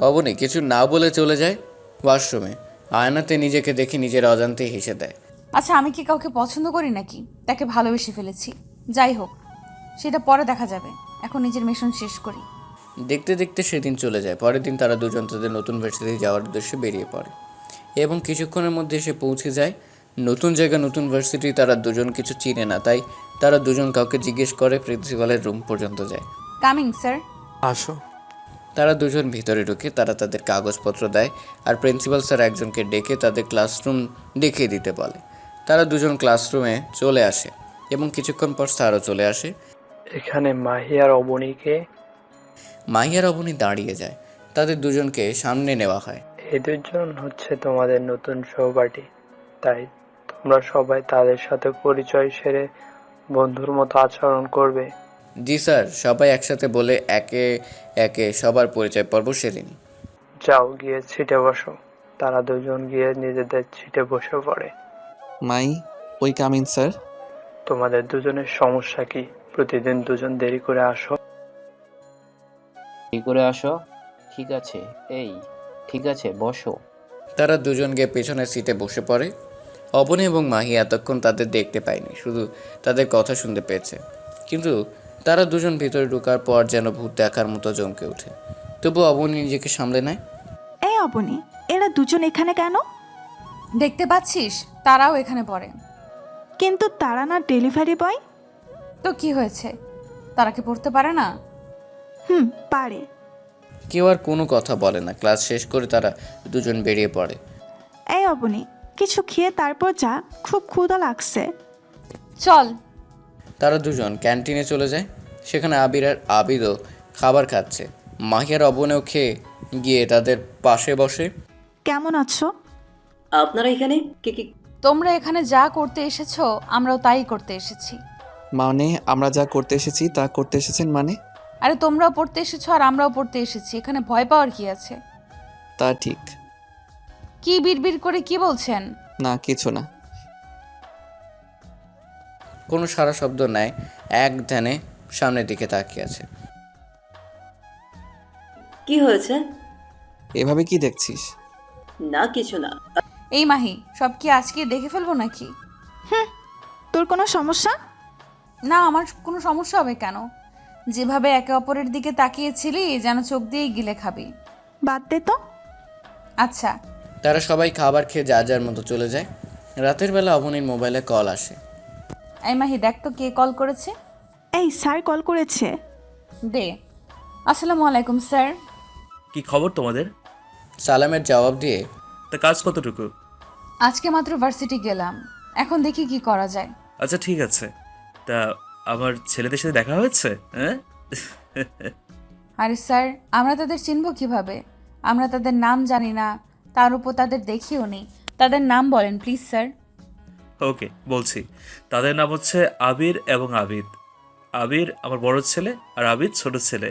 অবনী কিছু না বলে চলে যায় ওয়াশরুমে। আয়নাতে নিজেকে দেখে নিজের অজান্তেই হেসে দেয়। আচ্ছা আমি কি কাউকে পছন্দ করি নাকি? তাকে ভালোবেসে ফেলেছি। যাই হোক, সেটা পরে দেখা যাবে, এখন নিজের মিশন শেষ করি। দেখতে দেখতে সেদিন চলে যায়। পরের দিন তারা দুজন তাদের নতুন ভার্সিটি যাওয়ার উদ্দেশ্যে বেরিয়ে পড়ে এবং কিছুক্ষণের মধ্যে এসে পৌঁছে যায় নতুন জায়গা, নতুন ভার্সিটি। তারা দুজন কিছু চিনে না, তাই তারা দুজন কাউকে জিজ্ঞেস করে প্রিন্সিপালের রুম পর্যন্ত যায়। Coming sir. আসো। তারা দুজন ভিতরে ঢুকে তারা তাদের কাগজপত্র দেয় আর প্রিন্সিপাল স্যার একজনকে ডেকে তাদের ক্লাসরুম দেখিয়ে দিতে বলে। তারা দুজন ক্লাসরুমে চলে আসে এবং কিছুক্ষণ পর স্যারও চলে আসে। এখানে মাহি আর অবনীকে। মাহি আর অবনী দাঁড়িয়ে যায়। তাদের দুজনকে সামনে নেওয়া হয়। এই দুজন হচ্ছে তোমাদের নতুন সহপাঠী, তাই তোমরা সবাই তাদের সাথে পরিচয় সেরে বন্ধুর মতো আচরণ করবে। জি স্যার, সবাই একসাথে বলে একে একে সবার পরিচয় পর্ব সেরে নিই। যাও গিয়ে সিটে বসো। তারা দুজন গিয়ে নিজেদের সিটে বসে পড়ে। মাই, ওই কামিং স্যার। তোমাদের দুজনের সমস্যা কি? প্রতিদিন দুজন দেরি করে আসো। কি করে আসো? ঠিক আছে, ঠিক আছে, বসো। তারা দুজন গিয়ে পেছনের সিটে বসে পড়ে। অবনী এবং মাহি এতক্ষণ তাদের দেখতে পায়নি, শুধু তাদের কথা শুনতে পেয়েছে। কিন্তু তারা দুজন ভিতরে ঢোকার পর যেন ভূত দেখার মতো চমকে ওঠে। তবু অবনী নিজেকে সামলে নেয়। এই অবনী, এরা দুজন এখানে কেন? দেখতে পাচ্ছিস তারাও এখানে পড়ে। কিন্তু তারা না ডেলিভারি বয়? তো কি হয়েছে, তারা কি পড়তে পারে না? পারে। কেউ আর কোনো কথা বলে না। ক্লাস শেষ করে তারা দুজন বেরিয়ে পড়ে। এই অবনী, কিছু খেয়ে তারপর যা, খুব ক্ষুধা লাগছে। চল। তারা দুজন ক্যান্টিনে চলে যায়। সেখানে আবির আর আবিদও খাবার খাচ্ছে। মাহি আর অবনেও খেয়ে গিয়ে তাদের পাশে বসে। কেমন আছো? আপনারা এখানে কি কি? তোমরা এখানে যা করতে এসেছো আমরাও তাই করতে এসেছি। মানে আমরা যা করতে এসেছি তা করতে এসেছেন মানে? আরে তোমরাও পড়তে এসেছো আর আমরাও পড়তে এসেছি, এখানে ভয় পাওয়ার কি আছে? তা ঠিক। কি বিড়বিড় করে কি বলছেন? না কিছু না। কোনো সারা শব্দ নাই, এক ধ্যানে সামনের দিকে তাকিয়ে আছে। কি হয়েছে? এভাবে কি দেখছিস? না কিছু না। এই মাহি, সব কি আজকে দেখে ফেলবো নাকি? তোর কোনো সমস্যা? না, আমার কোনো সমস্যা হবে কেন? যেভাবে একে অপরের দিকে তাকিয়েছিলি যেন চোখ দিয়েই গিলে খাবি। বাদ দে তো। আচ্ছা। তারা সবাই খাবার খেয়ে যার যার মতো চলে যায়। রাতের বেলা অবনীর মোবাইলে কল আসে। এই মাহি, দেখ তো কে কল করেছে। এই স্যার কল করেছে। দে। আসসালামু আলাইকুম স্যার। কি খবর তোমাদের? সালামের জবাব দিয়ে, তা কাজ কতটুকু? আজকে মাত্র ভার্সিটি গেলাম, এখন দেখি কি করা যায়। আচ্ছা ঠিক আছে। তা আমার ছেলেদের সাথে দেখা হয়েছে? হ্যাঁ আরে স্যার, আমরা তাদের চিনব কিভাবে? আমরা তাদের নাম জানি না, তার উপর তাদের দেখিও নি। তাদের নাম বলেন প্লিজ স্যার। ওকে বলছি। তাদের নাম হচ্ছে আবির এবং আবিদ। আবির আমার বড় ছেলে আর আবিদ ছোট ছেলে।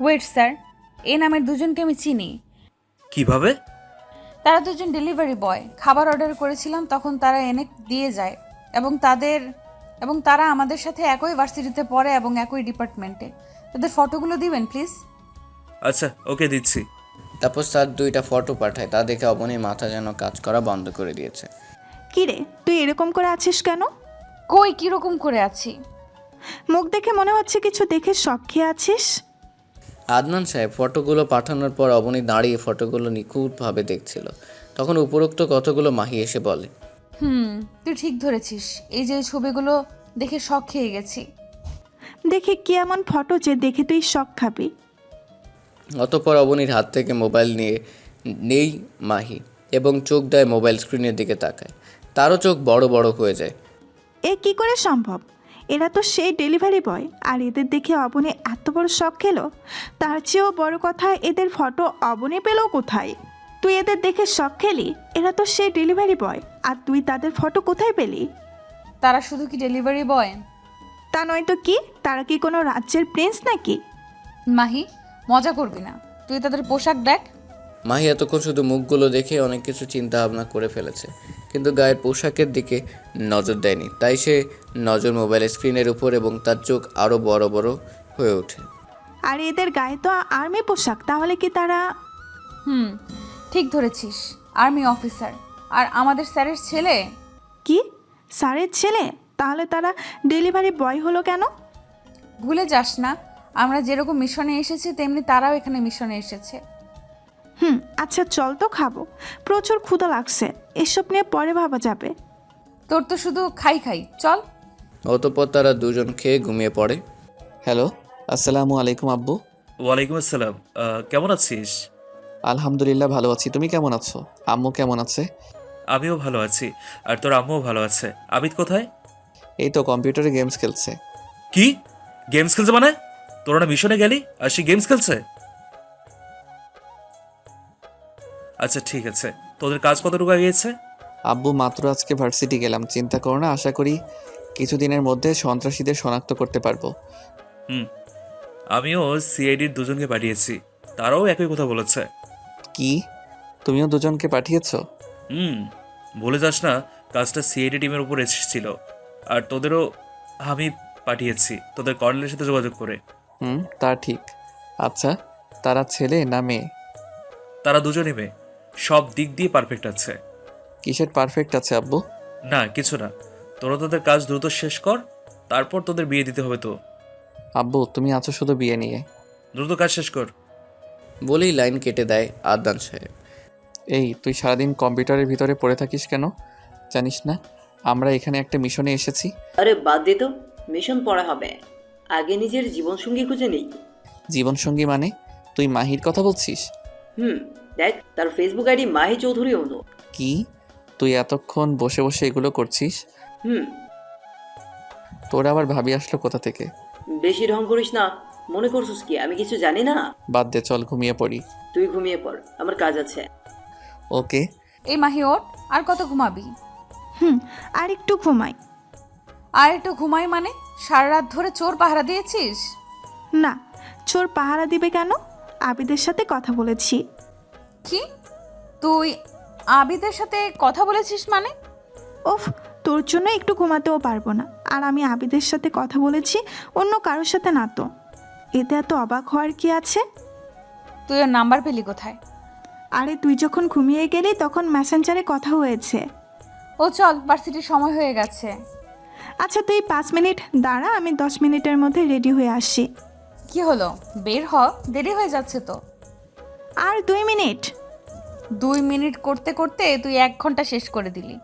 ওয়েট স্যার, এই নামের দুজনকে আমি চিনি। কিভাবে? তারা দুজন ডেলিভারি বয়। খাবার অর্ডার করেছিলাম তখন তারা এনে দিয়ে যায়, এবং তারা আমাদের সাথে একই ভার্সিটিতে পড়ে এবং একই ডিপার্টমেন্টে। তাদের ফটোগুলো দিবেন প্লিজ। আচ্ছা ওকে দিচ্ছি। তারপর স্যার দুইটা ফটো পাঠায়। তা দেখে অবনীর মাথা যেন কাজ করা বন্ধ করে দিয়েছে। কিরে, তুই এরকম করে আছিস কেন? কই কিরকম করে আছি? মুখ দেখে মনে হচ্ছে কিছু দেখে শখ খেয়ে আছিস। আদনান সাহেব ফটোগুলো পাঠানোর পর অবনী দাঁড়িয়ে ফটোগুলো নিখুঁতভাবে দেখছিল। তখন উপরোক্ত কতগুলো মাহি এসে বলে, তুই ঠিক ধরেছিস, এই যে ছবিগুলো দেখে শখ খেয়ে গেছি। দেখে কি এমন ফটো যে দেখে তুই শখ খাবি? অতঃপর অবনীর হাত থেকে মোবাইল নিয়ে নেই মাহি এবং চোখ দেয় মোবাইল স্ক্রিনের দিকে তাকায়। তারও চোখ বড় বড় হয়ে যায়। এ কি করে সম্ভব? এরা তো সেই ডেলিভারি বয়, আর এদের দেখে অবনী এত বড় শখ খেলো। তার চেয়েও বড় কথা, এদের ফটো অবনী পেলো কোথায়? তুই এদের দেখে শখ খেলি? এরা তো সেই ডেলিভারি বয়, আর তুই তাদের ফটো কোথায় পেলি? তারা শুধু কি ডেলিভারি বয়? তা নয় তো কি, তারা কি কোনো রাজ্যের প্রিন্স নাকি? মাহি, মজা করবি না, তুই তাদের পোশাক দেখ। মাহি এতক্ষণ শুধু মুখগুলো দেখে অনেক কিছু চিন্তা ভাবনা করে ফেলেছে, কিন্তু গায়ের পোশাকের দিকে নজর দেয়নি। তাই সে নজর মোবাইলের স্ক্রিনের উপর এবং তার চোখ আরও বড় বড় হয়ে ওঠে। আর এদের গায়ে তো আর্মি পোশাক, তাহলে কি তারা? ঠিক ধরেছিস, আর্মি অফিসার। আর আমাদের স্যারের ছেলে। কি, স্যারের ছেলে? তাহলে তারা ডেলিভারি বয় হলো কেন? ভুলে যাস না, আমরা যেরকম মিশনে এসেছি তেমনি তারাও এখানে মিশনে এসেছে। আচ্ছা চল তো, খাবো, প্রচুর ক্ষুধা লাগছে। এসব নিয়ে পরে ভাবা যাবে। তোর তো শুধু খাই, চল। অতঃপর তারা দুজন খেয়ে ঘুমিয়ে পড়ে। হ্যালো, আসসালামু আলাইকুম আব্বু। ওয়ালাইকুম আসসালাম। কেমন আছিস? আলহামদুলিল্লাহ ভালো আছি, তুমি কেমন আছো? আম্মু কেমন আছে? আমিও ভালো আছি, আর তোর আম্মুও ভালো আছে। আবিদ কোথায়? এই তো কম্পিউটারে গেমস খেলছে। কি গেমস খেলছে মানে? তোরা না মিশনে গেলি আর সে গেমস খেলছে? আচ্ছা ঠিক আছে, তোদের কাজ কতটুকু গিয়েছে? আব্বু মাত্র আজকে ভার্সিটি গেলাম, চিন্তা করো না, আশা করি কিছুদিনের মধ্যে সন্ত্রাসীদের শনাক্ত করতে পারবো। আমিও সিআইডির দুজনকে পাঠিয়েছি, তারাও একই কথা বলেছে। কি, তুমিও দুজনকে পাঠিয়েছো? বলে যাস না, কাজটা সিআইডি টিমের উপর এসেছিল। আর তোদেরও আমি পাঠিয়েছি, তোদের কর্নেলের সাথে যোগাযোগ করে। তা ঠিক। আচ্ছা, তারা ছেলে না মেয়ে? তারা দুজনই মেয়ে, সব দিক দিয়ে পারফেক্ট আছে। কিসের পারফেক্ট আছে আব্বু? না কিছু না, তোরা তোদের কাজ দ্রুত শেষ কর, তারপর তোদের বিয়ে দিতে হবে। তো আব্বু তুমি আছো শুধু বিয়ে নিয়ে। দ্রুত কাজ শেষ কর। বলেই লাইন কেটে দেয় আদনান সাহেব। এই তুই সারাদিন কম্পিউটারের ভিতরে পড়ে থাকিস কেন? জানিস না আমরা এখানে একটা মিশনে এসেছি? আরে বাদ দে তো, মিশন পড়া হবে, আগে নিজের জীবনসঙ্গী খুঁজে নেই। জীবনসঙ্গী মানে? তুই মাহির কথা বলছিস? দেখ, তার ফেসবুক আইডি মাহি চৌধুরী অনু। কি তুই এতক্ষণ বসে বসে এগুলো করছিস? হুম তোর আবার ভাবি আসলো কোথা থেকে? বেশি ঢং করিস না, মনে করছিস কি আমি কিছু জানি না? বাদ দে, চল ঘুমিয়ে পড়ি। তুই ঘুমিয়ে পড়, আমার কাজ আছে। ওকে। এই মাহি ওঠ, আর কত ঘুমাবি? আর একটু ঘুমাই। আর একটু ঘুমাই মানে? সারা রাত ধরে চোর পাহারা দিয়েছিস? না, চোর পাহারা দিবে কেন? আবিদের সাথে কথা বলেছি। কি তুই আবিদের সাথে কথা বলেছিস মানে? ওফ, তোর জন্য একটু ঘুমাতেও পারবো না। আর আমি আবিদের সাথে কথা বলেছি, অন্য কারোর সাথে না তো। এতে এত অবাক হওয়ার কি আছে? তুই ওর নাম্বার পেলি কোথায়? আরে তুই যখন ঘুমিয়ে গেলি তখন মেসেঞ্জারে কথা হয়েছে। ও চল, ভার্সিটির সময় হয়ে গেছে। আচ্ছা তুই 5 মিনিট দাঁড়া, আমি 10 মিনিটের মধ্যে রেডি হয়ে আসি। কি হলো, বের হ, দেরি হয়ে যাচ্ছে তো। আর 2 মিনিট। 2 মিনিট করতে করতে তুই 1 ঘন্টা শেষ করে দিলি।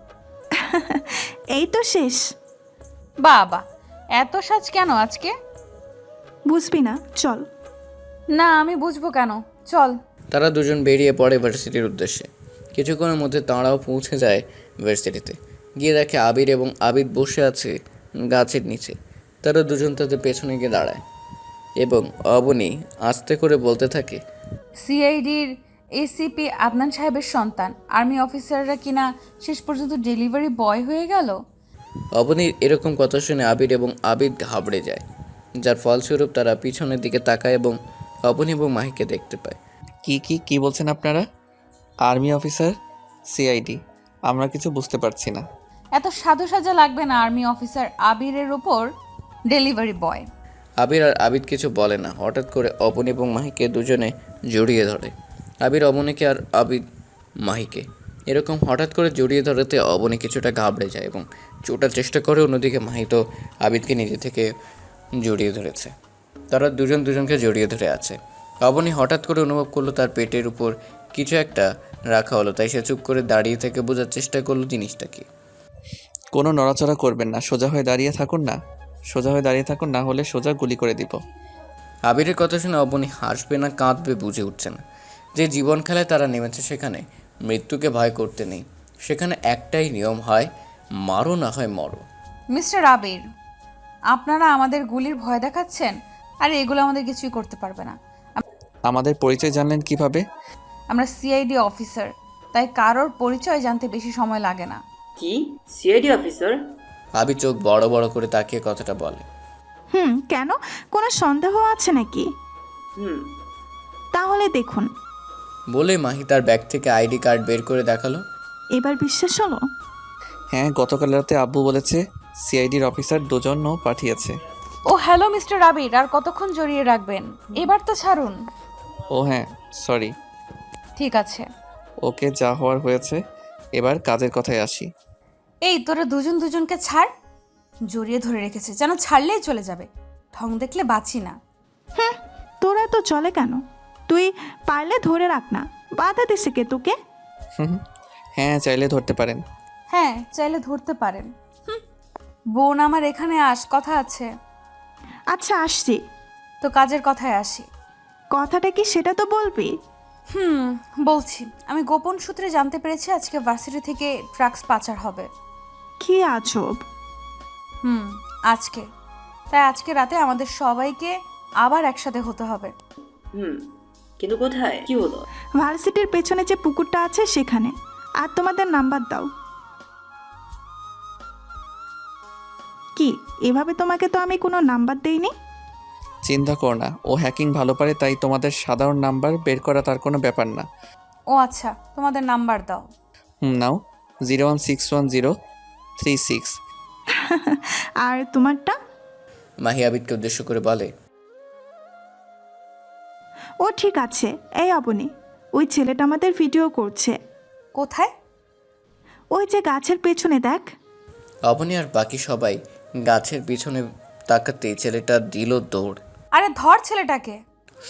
এই তো শেষ। বাবা, এত সাজ কেন আজকে? বুঝবি না, চল। না, আমি বুঝবো কেন, চল। তারা দুজন বেরিয়ে পড়ে ভার্সিটির উদ্দেশ্যে। কিছুক্ষণের মধ্যে তাঁরাও পৌঁছে যায় ভার্সিটিতে। গিয়ে দেখে আবির এবং আবিদ বসে আছে গাছের নিচে। তারা দুজন তাদের পেছনে গিয়ে দাঁড়ায় এবং অবনী আস্তে করে বলতে থাকে, সিআইডির এসিপি আদনান সাহেবের সন্তান আর্মি অফিসাররা কিনা শেষ পর্যন্ত ডেলিভারি বয় হয়ে গেল। অবনীর এরকম কথা শুনে আবির এবং আবিদ ঘাবড়ে যায়, যার ফলস্বরূপ তারা পিছনের দিকে তাকায় এবং অবনী এবং মাহিকে দেখতে পায়। কি বলছেন আপনারা? Army officer, CID? আমরা কিছু বুঝতে পারছি না। এত সাধু সাজা লাগবে না আর্মি অফিসার আবিরের ওপর ডেলিভারি বয়। আবির আর আবিদ কিছু বলে না। হঠাৎ করে অবনী এবং মাহিকে দুজনে জড়িয়ে ধরে। আবির অবনীকে আর আবিদ মাহিকে এরকম হঠাৎ করে জড়িয়ে ধরাতে অবনী কিছুটা ঘাবড়ে যায় এবং ছোটার চেষ্টা করে। অন্যদিকে মাহি তো আবিদকে নিজে থেকে জড়িয়ে ধরেছে। তারা দুজন দুজনকে জড়িয়ে ধরে আছে। অবনী হঠাৎ করে অনুভব করলো তার পেটের উপর কিছু একটা রাখা হলো। তাই সে চুপ করে দাঁড়িয়ে থেকে বোঝার চেষ্টা করলো জিনিসটা কি। কোনো নড়াচড়া করবেন না, সোজা হয়ে দাঁড়িয়ে থাকুন না। সোজা হয়ে দাঁড়িয়ে থাকুন, না হলে সোজা গুলি করে দিব। আবিরের কথা শুনে অবনী হাসবে না কাঁদবে বুঝে উঠছে না। যে জীবন খেলায় তারা নেমেছে সেখানে মৃত্যুকে ভয় করতে নেই। সেখানে একটাই নিয়ম হয়, মারো না হয় মরো। মিস্টার আবির, আপনারা আমাদের গুলির ভয় দেখাচ্ছেন, আর এগুলো আমাদের কিছুই করতে পারবে না। আমাদের পরিচয় জানলেন কিভাবে? আমরা সিআইডি অফিসার, তাই কারোর পরিচয় জানতে বেশি সময় লাগে না। কি সিআইডি অফিসার? আবির চোখ বড় বড় করে তাকিয়ে কথাটা বলে। কেন, কোনো সন্দেহ আছে নাকি? তাহলে দেখুন। বলে মাহি তার ব্যাগ থেকে আইডি কার্ড বের করে দেখালো। এবার বিশ্বাস হলো? হ্যাঁ, গতকাল রাতে আব্বু বলেছে সিআইডির অফিসার দুজনও পাঠিয়েছে। ও হ্যালো মিস্টার আবির, আর কতক্ষণ জড়িয়ে রাখবেন? এবার তো ছাড়ুন। ও হ্যাঁ, সরি। ঠিক আছে। ওকে, যা হওয়ার হয়েছে, এবার কাজের কথায় আসি। এই তোরা দুজন দুজনকে ছাড়। জড়িয়ে ধরে রেখেছে, যেন ছাড়লেই চলে যাবে। ঢং দেখলে বাঁচি না। তোরা তো চলে কেন? তুই পারলে ধরে রাখ না, বাধা দিছে কে তোকে? হ্যাঁ, চাইলে ধরতে পারেন। হ্যাঁ, চাইলে ধরতে পারেন। বোন আমার, এখানে আস, কথা আছে। আচ্ছা আসছি। তো কাজের কথায় আসি। কথাটা কি সেটা তো বলবি? বলছি। আমি গোপন সূত্রে জানতে পেরেছি আজকে ভার্সিটি থেকে ড্রাগস পাচার হবে। কি আজব। আজকে। তাই আজকে রাতে আমাদের সবাইকে আবার একসাথে হতে হবে। কিন্তু কোথায়, কি হলো? ভার্সিটির পেছনে যে পুকুরটা আছে সেখানে। আর তোমাদের নাম্বার দাও। কি, এভাবে তোমাকে তো আমি কোনো নাম্বার দেইনি। চিন্তা কর না, ও হ্যাকিং ভালো পারে, তাই তোমাদের সাধারণ নাম্বার বের করা তার কোনো ব্যাপার না। ও আচ্ছা, তোমাদের নাম্বার দাও। নাও, 0161036। আর তোমারটা? মাহি আবিদকে উদ্দেশ্য করে বলে। ও ঠিক আছে। এই অবনী, ওই ছেলেটা আমাদের ভিডিও করছে। কোথায়? ওই যে গাছের পেছনে দেখ। অবনী আর বাকি সবাই গাছের পিছনে তাকাতেই ছেলেটা দিল দৌড়। আরে ধর ছেলেটাকে।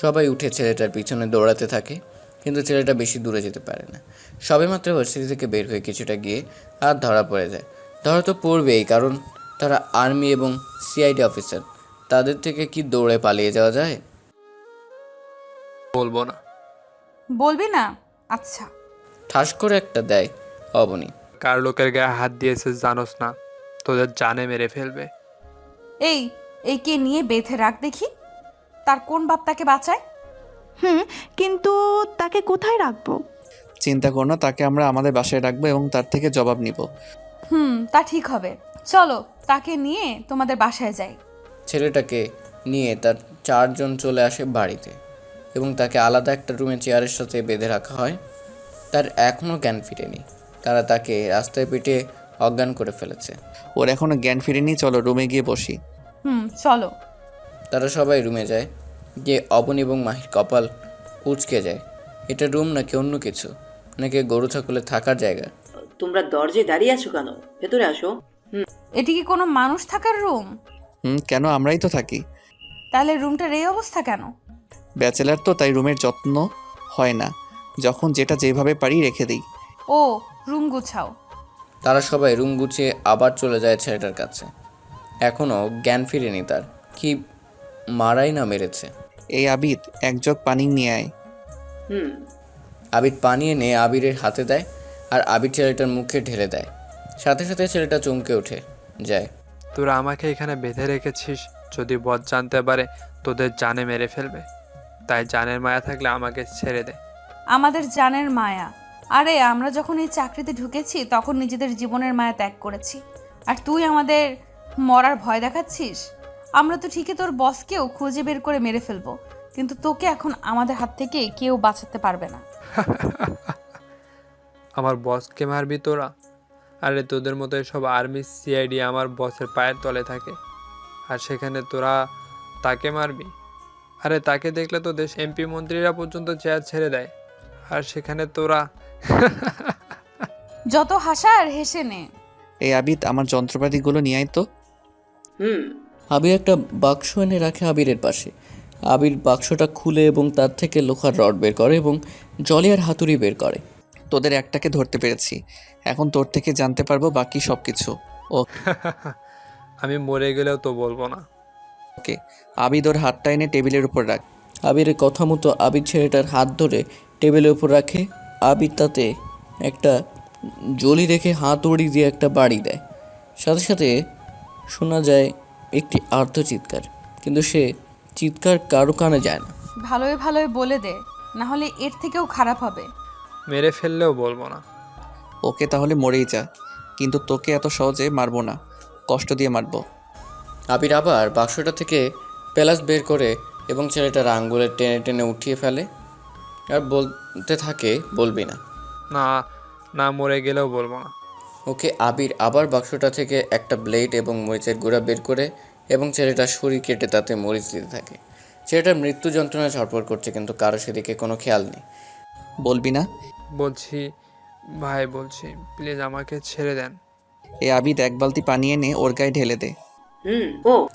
সবাই উঠে ছেলেটার পিছনে দৌড়াতে থাকে, কিন্তু ছেলেটা বেশি দূরে যেতে পারে না। সবেমাত্র ভার্সিটি থেকে বের হয়ে কিছুটা গিয়ে আর ধরা পড়ে যায়। ধরা তো পড়বেই, কারণ তারা আর্মি এবং সিআইডি অফিসার। তাদের থেকে কি দৌড়ে পালিয়ে যাওয়া যায়? বলবো না। বলবি না? আচ্ছা। ঠাস করে একটা দেয় অবনী। কার লোকের গায়ে হাত দিয়েছে জানোস না, তোদের জানে মেরে ফেলবে। এই একে নিয়ে বেঁধে রাখ দেখি, তার কোন বাপ তাকে বাঁচায়। কিন্তু তাকে কোথায় রাখবো? চিন্তা করো না, তাকে আমরা আমাদের বাসায় রাখবো এবং তার থেকে জবাব নিব। তা ঠিক হবে। চলো তাকে নিয়ে তোমাদের বাসায় যাই। ছেলেটাকে নিয়ে তার 4 জন চলে আসে বাড়িতে এবং তাকে আলাদা একটা রুমে চেয়ারের সাথে বেঁধে রাখা হয়। তার এখনও জ্ঞান ফিরেনি। তারা তাকে রাস্তায় পিটিয়ে অজ্ঞান করে ফেলেছে। ওর এখনো জ্ঞান ফিরেনি, চলো রুমে গিয়ে বসি। চলো। তারা সবাই রুমে যায়, গিয়ে অবনী এবং মাহির কপাল উচকে যায়। এটা রুম নাকি অন্য কিছু, নাকি গরু ছাগলের থাকার জায়গা? তোমরা দরজায় দাঁড়িয়ে আছো কেন? ভেতরে আসো। এটি কি কোনো মানুষ থাকার রুম? কেন, আমরাই তো থাকি। তাহলে রুমটার এই অবস্থা কেন? ব্যাচেলার তো, তাই রুমের যত্ন হয় না, যখন যেটা যেভাবে পারি রেখে দিই। ও, রুম গুছাও। তারা সবাই রুম গুছিয়ে আবার চলে যায় ছেলেটার কাছে। এখনও জ্ঞান ফিরেনি তার। কি মারাই না মেরেছে। এই আবিদ, এক জগ পানি নিয়ে আয়। আবির পানি এনে আবিরের হাতে দেয়, আর আবির ছেলেটার মুখে ঢেলে দেয়। সাথে সাথে ছেলেটা চমকে ওঠে যায়। তোরা আমাকে এখানে বেঁধে রেখেছিস, যদি বদ জানতে পারে তোদের জানে মেরে ফেলবে। তাই জানের মায়া থাকলে আমাকে ছেড়ে দে। আমাদের জানের মায়া? আরে আমরা যখন এই চাকরিতে ঢুকেছি তখন নিজেদের জীবনের মায়া ত্যাগ করেছি, আর তুই আমাদের মরার ভয় দেখাচ্ছিস? আমরা তো ঠিকই তোর বসকেও খুঁজে বের করে মেরে ফেলবো, কিন্তু তোকে এখন আমাদের হাত থেকে কেউ বাঁচাতে পারবে না। আমার বসকে মারবি তোরা? আরে তোদের মতো সব আর্মি সিআইডি আমার বসের পায়ের তলে থাকে, আর সেখানে তোরা তাকে মারবি? আরে তাকে দেখলে তো দেশ এমপি মন্ত্রীরা পর্যন্ত চেয়ার ছেড়ে দেয়, আর সেখানে তোরা। যত হাসার হেসে নে। এই আবিদ, আমার যন্ত্রপাতিগুলো নিয়ে আয় তো। আবির একটা বাক্স এনে রাখে আবিরের পাশে। আবির বাক্সটা খুলে এবং তার থেকে লোহার রড বের করে এবং জলের হাতুড়ি বের করে। তোদের একটাকে ধরতে পেরেছি, এখন তোর থেকে জানতে পারবো বাকি সব কিছু। আমি মরে গেলেও তো বলবো না। ওকে। আবিদ ওর হাতটা এনে টেবিলের উপর রাখ। আবিরের কথা মতো আবির ছেলেটার হাত ধরে টেবিলের উপর রাখে। আবির তাতে একটা জলি রেখে হাতুড়ি দিয়ে একটা বাড়ি দেয়। সাথে সাথে শোনা যায় একটি আর্ত চিৎকার, কিন্তু সে চিৎকার কারো কানে যায় না। ভালোই ভালোই বলে দে, না হলে এর থেকেও খারাপ হবে। মেরে ফেললেও বলবো না। ওকে, তাহলে মরেই যা, কিন্তু তোকে এত সহজে মারবো না, কষ্ট দিয়ে মারবো। আবির আবার বাক্সটা থেকে পেলাস বের করে এবং ছেলেটার আঙ্গুলে টেনে টেনে উঠিয়ে ফেলে আর বলতে থাকে, বলবি না। না না, মরে গেলেও বলবো না। ওকে আবির আবার বাক্সটা থেকে একটা ব্লেড এবং মরিচের গুঁড়া বের করে এবং ছেলেটার শরীর কেটে তাতে মরিচ দিতে থাকে। ছেলেটার মৃত্যু যন্ত্রণায় ছটফট করছে, কিন্তু কারো সেদিকে কোনো খেয়াল নেই। বলবি না? বলছি ভাই, বলছি প্লিজ আমাকে ছেড়ে দেন। এই আবিদ, এক বালতি পানি এনে ওর গায়ে ঢেলে দে।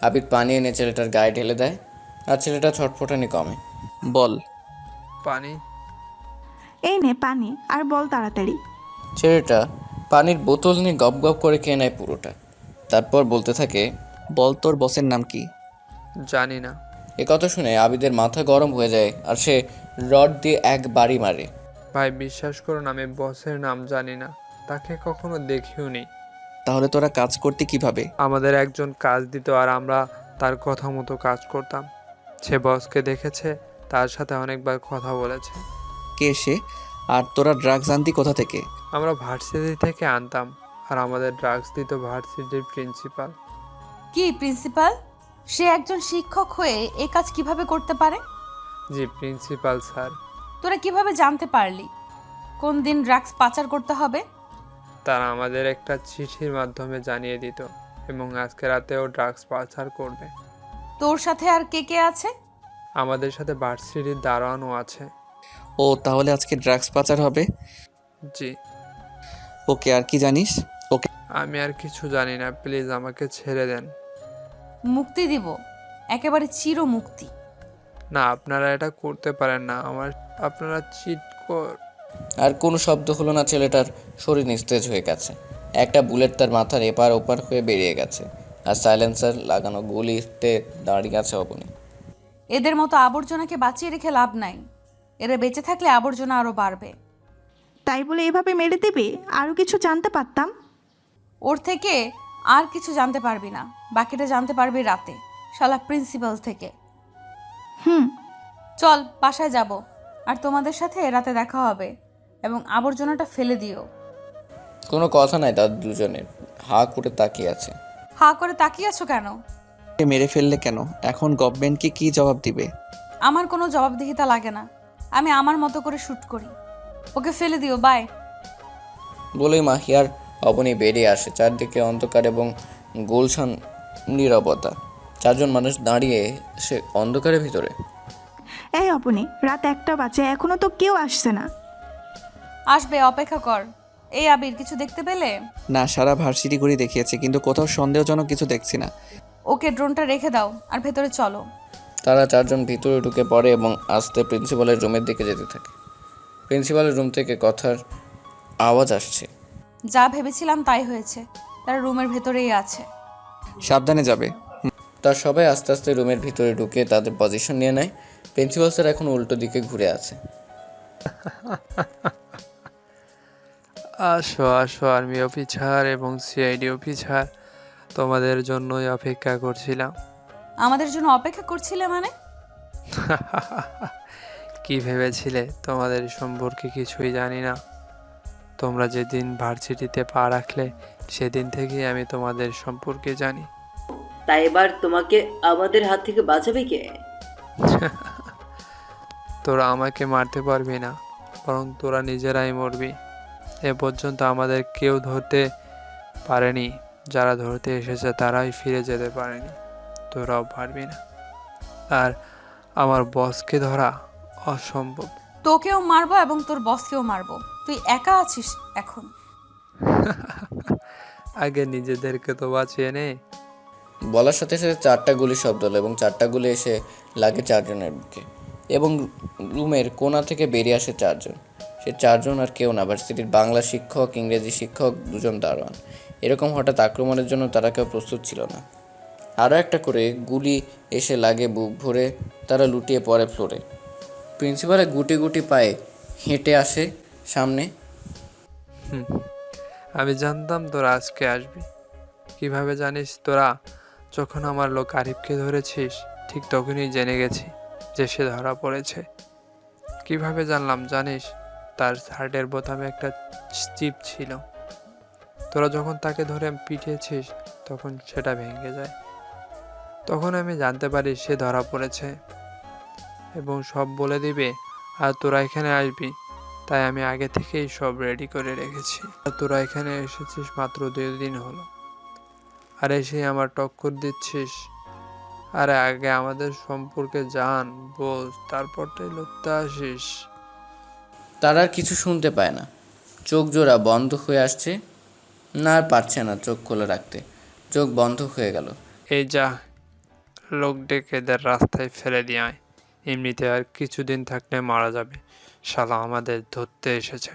আবির পানি এনে ছেলেটার গায়ে ঢেলে দেয়, আর ছেলেটা ছটফটানি কমে। বল। পানি? এই নে পানি, আর বল তাড়াতাড়ি। ছেলেটা পানির বোতল নিয়ে গপ গপ করে খেয়ে নেয় পুরোটা। তারপর বলতে থাকে, বল তোর বসের নাম কি? জানি না। এ কথা শুনে আবিদের মাথা গরম হয়ে যায়, আর সে রড দিয়ে এক বাড়ি মারে। ভাই বিশ্বাস করুন, আমি বসের নাম জানি না, তাকে কখনো দেখিও নি। তাহলে তোরা কাজ করতে কিভাবে? আমাদের একজন কাজ দিত আর আমরা তার কথা মতো কাজ করতাম। সে বসকে দেখেছে, তার সাথে অনেকবার কথা বলেছে। কে সে? আর তোরা ড্রাগস আনতি কোথা থেকে? আমরা ভার্সিটি থেকে আনতাম, আর আমাদের ড্রাগস দিত ভার্সিটির প্রিন্সিপাল। কি প্রিন্সিপাল? সে একজন শিক্ষক হয়ে এই কাজ কিভাবে করতে পারে? জি প্রিন্সিপাল স্যার। তোরা কিভাবে জানতে পারলি কোন দিন ড্রাগস পাচার করতে হবে? তারা আমাদের একটা চিঠির মাধ্যমে জানিয়ে দিত এবং আজকে রাতেও ড্রাগস পাচার করবে। তোর সাথে আর কে কে আছে? আমাদের সাথে ভার্সিটির দারোয়ানও আছে। ও, তাহলে আজকে ড্রাগস পাচার হবে? জি। ওকে, আর কি জানিস? ওকে, আমি আর কিছু জানি না, প্লিজ আমাকে ছেড়ে দেন। মুক্তি দিব, একেবারে চির মুক্তি। না, আপনারা এটা করতে পারেন না, আপনারা চিট আর কোনো শব্দ হলো না। ছেলেটার শরীর নিস্তেজ হয়ে গেছে। একটা বুলেট তার মাথার এপার ওপার হয়ে বেরিয়ে গেছে, আর সাইলেন্সার লাগানো গুলিতে দাঁড়িয়ে আছে অবনী। এদের মতো আবর্জনাকে বাঁচিয়ে রেখে লাভ নাই, এরা বেঁচে থাকলে আবর্জনা আরও বাড়বে। তাই বলে এভাবে মেরে দেবে? আরও কিছু জানতে পারতাম। ওর থেকে আর কিছু জানতে পারবি না, বাকিটা জানতে পারবি রাতে, শালা প্রিন্সিপাল থেকে। হুম। চল বাসায় যাব, আর তোমাদের সাথে রাতে দেখা হবে, এবং আবর্জনাটা ফেলে দিও। কোনো কথা নাই, তার দুজনের হা করে তাকিয়ে আছে। হা করে তাকিয়ে আছো কেন? মেরে ফেললে কেন? এখন গভর্নমেন্টকে কি জবাব দিবে? আমার কোনো জবাবদিহিতা লাগে না, আমি আমার মতো করে শ্যুট করি। ওকে ফেলে দিও, বাই। বলেই মাহিয়ার অবনী বেরিয়ে আসে। চারদিকে অন্ধকার এবং গোলশান নীরবতা। চারজন মানুষ দাঁড়িয়ে সে অন্ধকারের ভিতরে। এই অপনি, রাত 1টা বাজে, এখনো তো কেউ আসছে না। আসবে, অপেক্ষা কর। এই আবির, কিছু দেখতে পেলে? না, সারা ভার্সিটি ঘুরে দেখিয়েছে, কিন্তু কোথাও সন্দেহজনক কিছু দেখছি না। ওকে ড্রোনটা রেখে দাও আর ভেতরে চলো। তারা চারজন ভিতরে ঢুকে পড়ে এবং আস্তে প্রিন্সিপালের রুমের দিকে যেতে থাকে। প্রিন্সিপালের রুম থেকে কথার আওয়াজ আসছে। যা ভেবেছিলাম তাই হয়েছে, তারা রুমের ভেতরেই আছে। সাবধানে যাবে। তার সবাই আস্তে আস্তে রুমের ভিতরে ঢুকে তাদের পজিশন নিয়ে নেয়। প্রিন্সিপাল স্যার এখন উল্টো দিকে ঘুরে আছে। আসো আসো আর্মি অফিসার এবং সিআইডি অফিসার, তোমাদের জন্যই অপেক্ষা করছিলাম। আমাদের জন্য অপেক্ষা করছিলে মানে? কি ভেবেছিলে তোমাদের সম্পর্কে কিছুই জানি না? তোমরা যেদিন ভার্সিটিতে পা রাখলে সেদিন থেকেই আমি তোমাদের সম্পর্কে জানি। তাই এবার তোমাকে আমাদের হাত থেকে বাঁচাবে কে? তোরা আমাকে মারতে পারবি না, বরং তোরা নিজেরাই মরবি। এ পর্যন্ত আমাদের কেউ ধরতে পারেনি, যারা ধরতে এসেছে তারাই ফিরে যেতে পারেনি, তোরাও পারবি না। আর আমার বসকে ধরা অসম্ভব। তোকেও মারবো এবং তোর বসকেও মারবো, তুই একা আছিস এখন। আগে নিজেদেরকে তো বাঁচিয়ে নে। বলার সাথে সাথে 4টা গুলির শব্দ হলো এবং 4টা গুলি এসে লাগে চারজনের বুকে, এবং রুমের কোণা থেকে বেরিয়ে আসে চারজন। সে চারজন আর কেউ না, ভার্সিটির বাংলা শিক্ষক, ইংরেজি শিক্ষক, দুজন দারোয়ান। এরকম হঠাৎ আক্রমণের জন্য তারা কেউ প্রস্তুত ছিল না। আরও একটা করে গুলি এসে লাগে বুক ভরে, তারা লুটিয়ে পড়ে ফ্লোরে। প্রিন্সিপালের গুটি গুটি পায়ে হেঁটে আসে সামনে। আমি জানতাম তোরা আজকে আসবি। কিভাবে জানিস তোরা? যখন আমার লোক আরিফকে ধরেছিস ঠিক তখনই জেনে গেছি যে সে ধরা পড়েছে। কিভাবে জানলাম জানিস? তার শার্টের বোতামে একটা চিপ ছিল। তোরা যখন তাকে ধরে পিটিয়েছিস তখন সেটা ভেঙে যায়। তখন আমি জানতে পারি সে ধরা পড়েছে এবং সব বলে দিবে, আর তোরা এখানে আসবি। তাই আমি আগে থেকেই সব রেডি করে রেখেছি। আর তোরা এখানে এসেছিস মাত্র 2 দিন হলো, আর এসে আমার টক্কর দিচ্ছিস। আরে আগে আমাদের সম্পর্কে জান, বোঝ, তারপরটাই লড়তে আসিস। তারা আর কিছু শুনতে পায় না, চোখ জোড়া বন্ধ হয়ে আসছে না, আর পারছে না চোখ খোলা রাখতে। চোখ বন্ধ হয়ে গেল। এই যা, লোক ডেকে এদের রাস্তায় ফেলে দিয়ে আয়। এমনিতে আর কিছুদিন থাকলে মারা যাবে। শালা আমাদের ধরতে এসেছে,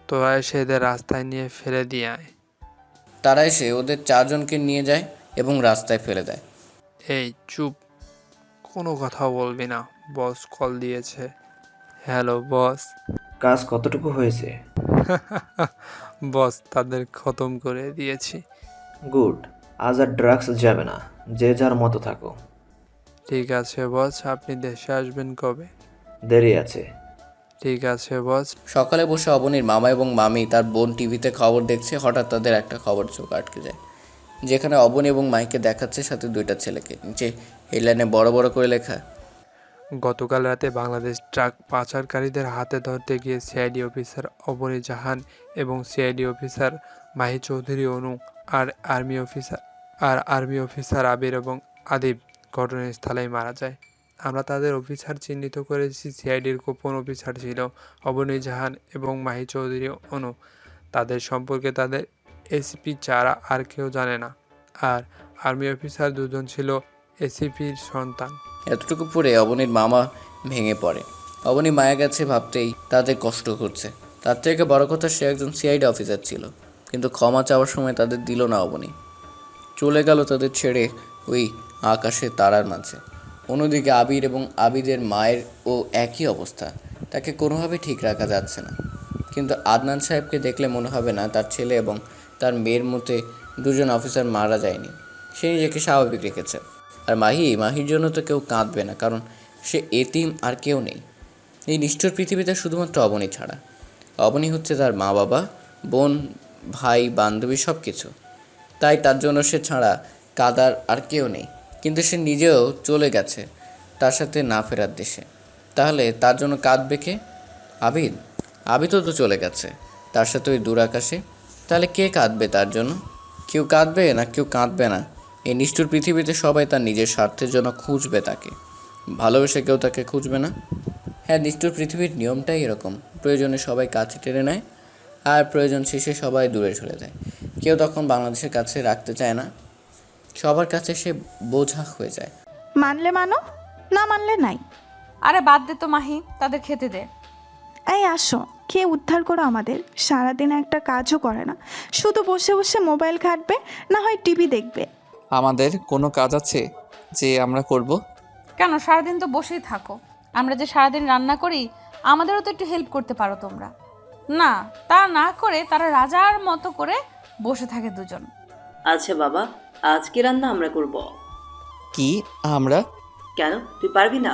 তোরা এসে এদের রাস্তায় নিয়ে ফেলে দিয়ে আয়। তারা এসে ওদের চারজনকে নিয়ে যায় এবং রাস্তায় ফেলে দেয়। এই চুপ, কোনো কথা বলবি না, বস কল দিয়েছে। Hello boss. কাজ কতটুকু হয়েছে? বস, তাদের খতম করে দিয়েছি। গুড, আজ আর ড্রাগস যাবে না, যে যার মতো থাকো। ঠিক আছে বস, আপনি দেশে আসবেন কবে? দেরি আছে। ঠিক আছে বস। সকালে বসে অবনীর মামা এবং মামি তার বোন টিভিতে খবর দেখছে। হঠাৎ তাদের একটা খবর চোখ আটকে যায়, যেখানে অবনী এবং মাইকে দেখাচ্ছে সাথে 2টা ছেলেকে। নিচে হেডলাইনে বড় বড় করে লেখা, গতকাল রাতে বাংলাদেশ ট্রাক পাচারকারীদের হাতে ধরতে গিয়ে সিআইডি অফিসার অবনী জাহান এবং সিআইডি অফিসার মাহি চৌধুরী অনু আর আর্মি অফিসার আবির এবং আদিব ঘটনাস্থলেই মারা যায়। আমরা তাদের অফিসার চিহ্নিত করেছি। সিআইডির গোপন অফিসার ছিল অবনী জাহান এবং মাহি চৌধুরী অনু। তাদের সম্পর্কে তাদের এসিপি ছাড়া আর কেউ জানে না। আর আর্মি অফিসার দুজন ছিল এসিপির সন্তান। এতটুকু পরে অবনীর মামা ভেঙে পড়ে। অবনী মায়া গেছে ভাবতেই তাদের কষ্ট করছে। তার থেকে বড় কথা, সে একজন সিআইডি অফিসার ছিল, কিন্তু ক্ষমা চাওয়ার সময় তাদের দিল না অবনী। চলে গেল তাদের ছেড়ে ওই আকাশে তারার মাঝে। অন্যদিকে আবির এবং আবিদের মায়ের ও একই অবস্থা, তাকে কোনোভাবে ঠিক রাখা যাচ্ছে না। কিন্তু আদনান সাহেবকে দেখলে মনে হবে না তার ছেলে এবং তার মেয়ের মধ্যে দুজন অফিসার মারা যায়নি। সে নিজেকে স্বাভাবিক রেখেছে। আর মাহির জন্য তো কেউ কাঁদবে না, কারণ সে এতিম আর কেউ নেই এই নিষ্ঠুর পৃথিবীতে, শুধুমাত্র অবনী ছাড়া। অবনী হচ্ছে তার মা বাবা, বোন, ভাই, বান্ধবী, সব কিছু। তাই তার জন্য সে ছাড়া কাদার আর কেউ নেই। কিন্তু সে নিজেও চলে গেছে তার সাথে না ফেরার দেশে। তাহলে তার জন্য কাঁদবে কে? আবিদও তো চলে গেছে তার সাথে ওই দূর আকাশে। তাহলে কে কাঁদবে তার জন্য? কেউ কাঁদবে না, কেউ কাঁদবে না। এই নিষ্ঠুর পৃথিবীতে সবাই তার নিজের স্বার্থের জন্য খুঁজবে তাকে, ভালোবেসে কেউ তাকে খুঁজবে না। হ্যাঁ, নিষ্ঠুর পৃথিবীর নিয়মটাই এরকম। প্রয়োজনে সবাই কাছে টেনে নেয়, আর প্রয়োজন শেষে সবাই দূরে চলে যায়। কেউ তখন বাংলাদেশের কাছে রাখতে চায় না, সবার কাছে সে বোঝা হয়ে যায়। মানলে মানো, না মানলে নাই। আরে বাদ দে তো মাহি, তাদের খেতে দে। এই আসো, খেয়ে উদ্ধার করো আমাদের। সারাদিন একটা কাজও করে না, শুধু বসে বসে মোবাইল ঘাঁটবে, না হয় টিভি দেখবে। আমাদের কোনো কাজ আছে যে আমরা করব? কেন, সারাদিন তো বসেই থাকো। আমরা যে সারাদিন রান্না করি, আমাদেরও তো একটু হেল্প করতে পারো তোমরা। না, তা না করে তারা রাজার মতো করে বসে থাকে দুজন। আচ্ছা বাবা, আজকে রান্না আমরা করব। কি আমরা? কেন, তুই পারবি না?